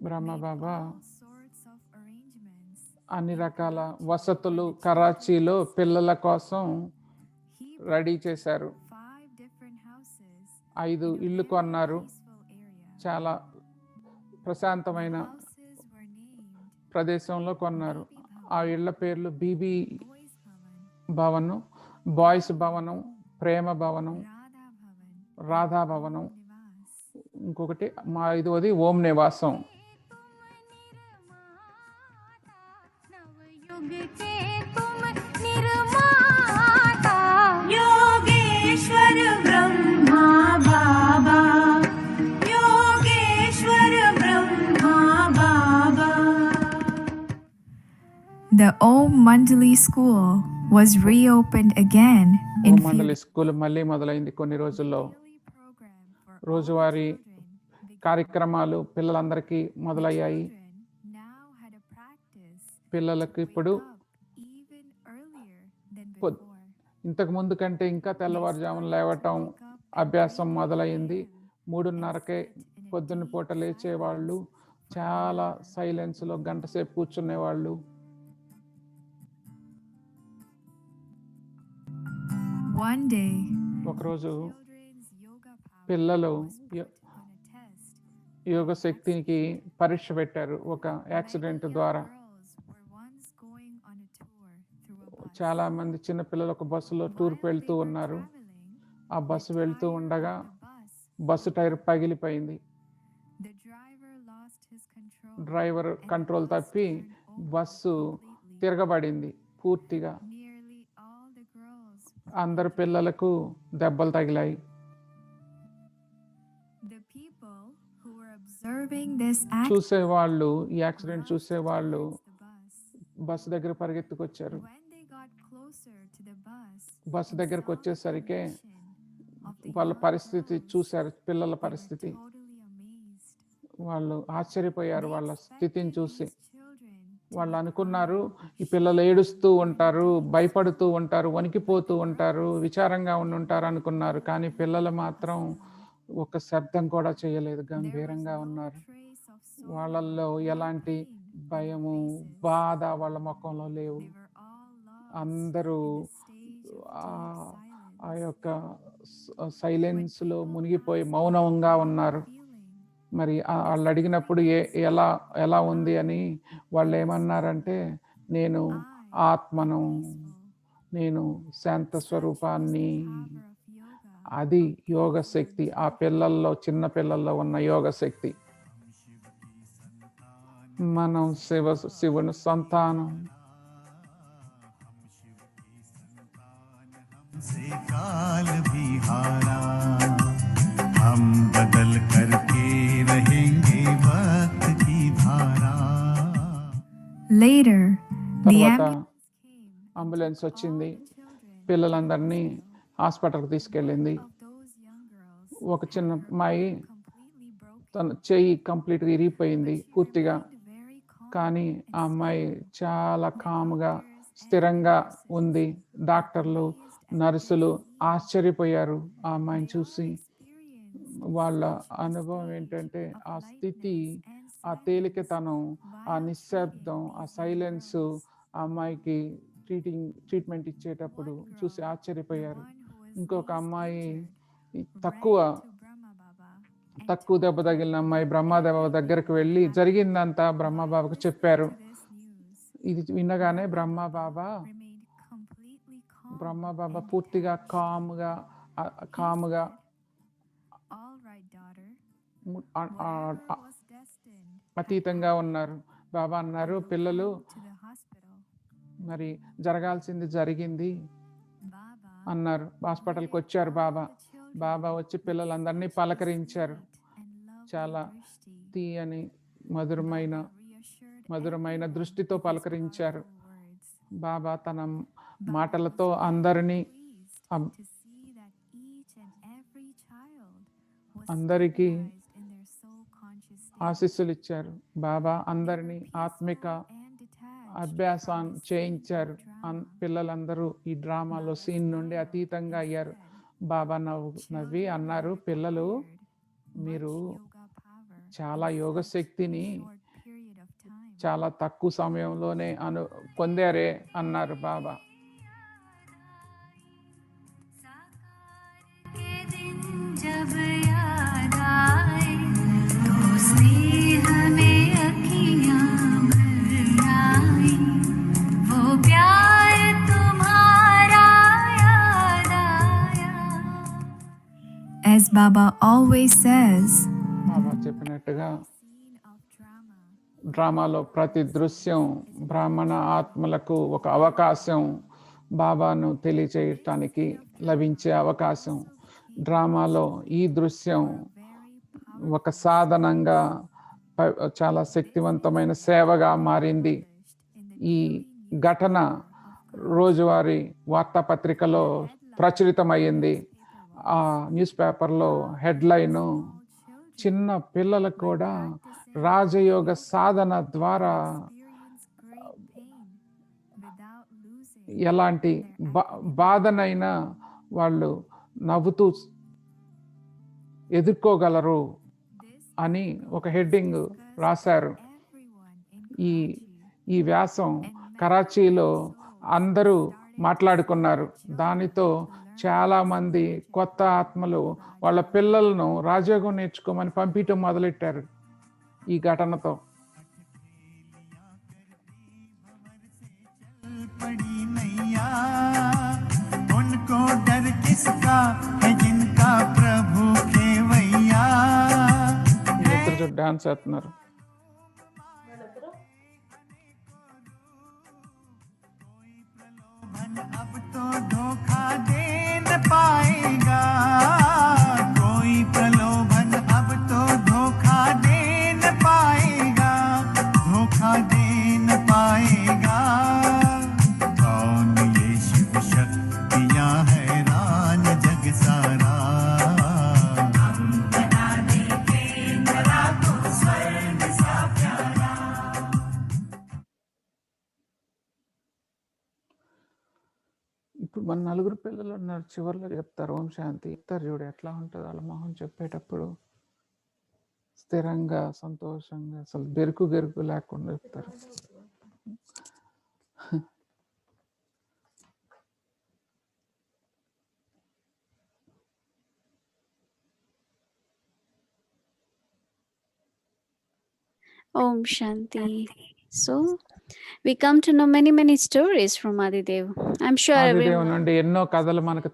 S2: Brahma
S5: made
S2: Baba
S5: all sorts of arrangements.
S2: అన్ని రకాల వసతులు కరాచీలో పిల్లల కోసం
S5: He
S2: రెడీ చేశారు.
S5: 5 different houses
S2: 5
S5: in a
S2: ఇళ్ళు
S5: very
S2: కొన్నారు.
S5: peaceful area.
S2: చాలా ప్రశాంతమైన
S5: Houses were named
S2: ప్రదేశంలో కొన్నారు. ఆ ఇళ్ల పేర్లు బీబీ
S5: Boys Bhavan,
S2: భవనం, బాయ్స్ భవనం, ప్రేమ భవనం,
S5: Radha Bhavan,
S2: రాధా భవనం,
S5: Nivas.
S2: ఇంకొకటి మా 5వది ఓం నివాసం.
S6: Yogeshwar Brahma Baba, Yogeshwar Brahma Baba.
S5: The Om Mandali School was reopened again
S2: Om
S5: in
S2: Mandali school మళ్ళీ మొదలైంది కొన్ని రోజుల్లో. రోజువారీ కార్యక్రమాలు పిల్లలందరికీ మొదలయ్యాయి. పిల్లలకు ఇప్పుడు పొద్- ఇంతకు ముందు కంటే ఇంకా తెల్లవారుజామున లేవటం అభ్యాసం మొదలైంది. 3:30కే పొద్దున్న పూట లేచేవాళ్ళు, చాలా సైలెన్స్లో గంట సేపు కూర్చునేవాళ్ళు.
S5: One day,
S2: ఒకరోజు
S5: children's yoga power
S2: పిల్లలు
S5: was put on a test.
S2: యోగ శక్తికి పరీక్ష పెట్టారు ఒక యాక్సిడెంట్
S5: Many young
S2: ద్వారా.
S5: girls were once going on a tour through a bus.
S2: చాలా మంది చిన్న పిల్లలు ఒక బస్సులో టూర్కి
S5: While
S2: వెళ్తూ
S5: they were
S2: ఉన్నారు.
S5: traveling,
S2: ఆ బస్సు
S5: the
S2: వెళ్తూ
S5: tire
S2: ఉండగా
S5: of the bus
S2: bus tyre పగిలిపోయింది.
S5: The driver lost his control.
S2: Driver
S5: and the
S2: control
S5: bus
S2: తప్పి
S5: turned over
S2: బస్సు
S5: completely.
S2: తిరగబడింది పూర్తిగా.
S5: Nearly all the girls
S2: అందరు పిల్లలకు దెబ్బలు తగిలాయి.
S5: The people who were observing this accident
S2: చూసేవాళ్ళు, ఈ యాక్సిడెంట్
S5: rushed
S2: చూసేవాళ్ళు
S5: towards the bus.
S2: బస్సు దగ్గర పరిగెత్తుకొచ్చారు.
S5: When they got closer to the bus
S2: bus
S5: and
S2: దగ్గరకు
S5: saw the
S2: వచ్చేసరికే
S5: condition of the
S2: వాళ్ళ
S5: young
S2: పరిస్థితి
S5: girls,
S2: చూశారు, పిల్లల
S5: they were
S2: పరిస్థితి.
S5: totally amazed.
S2: వాళ్ళు ఆశ్చర్యపోయారు
S5: They
S2: వాళ్ళ
S5: expected
S2: స్థితిని చూసి.
S5: these children to
S2: వాళ్ళు
S5: be
S2: అనుకున్నారు,
S5: calm,
S2: ఈ పిల్లలు ఏడుస్తూ ఉంటారు, భయపడుతూ ఉంటారు, వణికిపోతూ ఉంటారు, విచారంగా ఉంటారు అనుకున్నారు. కానీ పిల్లలు మాత్రం ఒక శబ్దం కూడా చేయలేదు,
S5: There was
S2: గంభీరంగా
S5: no
S2: ఉన్నారు.
S5: trace of sorrow
S2: వాళ్ళల్లో
S5: or
S2: ఎలాంటి
S5: pain in their
S2: భయము,
S5: faces.
S2: బాధ వాళ్ళ ముఖంలో లేవు.
S5: They were all lost
S2: అందరూ
S5: in the stage of
S2: ఆ
S5: deep
S2: ఆ
S5: silence.
S2: యొక్క సైలెన్స్లో మునిగిపోయి మౌనంగా ఉన్నారు. మరి వాళ్ళు అడిగినప్పుడు ఎలా ఎలా ఉంది అని వాళ్ళు ఏమన్నారంటే, నేను ఆత్మను, నేను శాంత స్వరూపాన్ని. అది యోగ శక్తి, ఆ పిల్లల్లో, చిన్న పిల్లల్లో ఉన్న యోగ శక్తి. మనం శివుని సంతానం.
S7: से काल भी हारा, हम बदल करके रहेंगे वक्त की धारा.
S5: Later, the
S2: తర్వాత
S5: ambulance came and
S2: ambulance
S5: took all
S2: వచ్చింది,
S5: the children
S2: పిల్లలందరినీ హాస్పిటల్కి తీసుకెళ్ళింది.
S5: of those young girls
S2: ఒక చిన్న అమ్మాయి
S5: completely broken.
S2: తన చెయ్యి కంప్లీట్గా ఇరిగిపోయింది
S5: But she
S2: పూర్తిగా.
S5: remained very calm
S2: కానీ ఆ అమ్మాయి చాలా కామ్గా స్థిరంగా ఉంది. డాక్టర్లు, నర్సులు ఆశ్చర్యపోయారు ఆ అమ్మాయిని చూసి. వాళ్ళ అనుభవం ఏంటంటే ఆ స్థితి, ఆ తేలికతనం, ఆ నిశ్శబ్దం, ఆ సైలెన్స్ ఆ అమ్మాయికి ట్రీట్మెంట్ ఇచ్చేటప్పుడు చూసి ఆశ్చర్యపోయారు. ఇంకొక అమ్మాయి తక్కువ దెబ్బ తగిలిన అమ్మాయి బ్రహ్మదేవ దగ్గరకు వెళ్ళి జరిగిందంతా బ్రహ్మబాబాకు చెప్పారు. ఇది వినగానే బ్రహ్మబాబా పూర్తిగా కాముగా అతీతంగా ఉన్నారు. బాబా అన్నారు, పిల్లలు మరి జరగాల్సింది జరిగింది అన్నారు. హాస్పిటల్కి వచ్చారు బాబా వచ్చి పిల్లలందరినీ పలకరించారు. చాలా తీయని మధురమైన దృష్టితో పలకరించారు. బాబా తన మాటలతో అందరికీ ఆశీస్సులు ఇచ్చారు. బాబా అందరినీ ఆత్మిక అభ్యాసం చేయించారు. పిల్లలందరూ ఈ డ్రామాలో సీన్ నుండి అతీతంగా అయ్యారు. బాబా నవ్వి అన్నారు, పిల్లలు మీరు చాలా యోగ శక్తిని చాలా తక్కువ సమయంలోనే పొందారే అన్నారు బాబా.
S6: जब याद आए तो स्नेह में अखियां भर आई, वो प्यार तुम्हारा याद आया.
S5: As Baba always says,
S2: బాబా చెప్పినట్టుగా డ్రామాలో ప్రతి దృశ్యం బ్రాహ్మణ ఆత్మలకు ఒక అవకాశం, బాబాను తెలియచేయటానికి లభించే అవకాశం. డ్రామాలో ఈ దృశ్యం ఒక సాధనంగా చాలా శక్తివంతమైన సేవగా మారింది. ఈ ఘటన రోజువారీ వార్తాపత్రికలో ప్రచురితమైంది. ఆ న్యూస్ పేపర్లో హెడ్లైన్, చిన్న పిల్లలకు కూడా రాజయోగ సాధన ద్వారా ఎలాంటి బాధనైనా వాళ్ళు నవ్వుతూ ఎదుర్కోగలరు అని ఒక హెడ్డింగ్ రాశారు. ఈ వ్యాసం కరాచీలో అందరూ మాట్లాడుకున్నారు. దానితో చాలామంది కొత్త ఆత్మలు వాళ్ళ పిల్లలను రాజయోగం నేర్చుకోమని పంపించడం మొదలెట్టారు. ఈ ఘటనతో
S7: उनको डर किसका है जिनका प्रभु खेवैया.
S2: డాన్స్ చేస్తున్నారు.
S7: अब तो धोखा दे न पाएगा, कोई प्रलोभन अब तो धोखा दे न पाएगा, धोखा दे न पाएगा. कौन ये शिव शक्तियाँ हैरान जग सारा, हम बना देंगे धरा को स्वर्ग सा प्यारा.
S2: ఇప్పుడు మన నలుగురు పిల్లలు ఉన్నారు, చివరిలో చెప్తారు ఓం శాంతి. చెప్తారు చూడు ఎట్లా ఉంటుంది వాళ్ళ మొహం చెప్పేటప్పుడు, స్థిరంగా సంతోషంగా అసలు బెరుకు లేకుండా చెప్తారు.
S4: Om Shanti. So we come to know many stories from Adidev. I'm sure
S2: Adidev నుండి ఎన్నో కథలు మనకు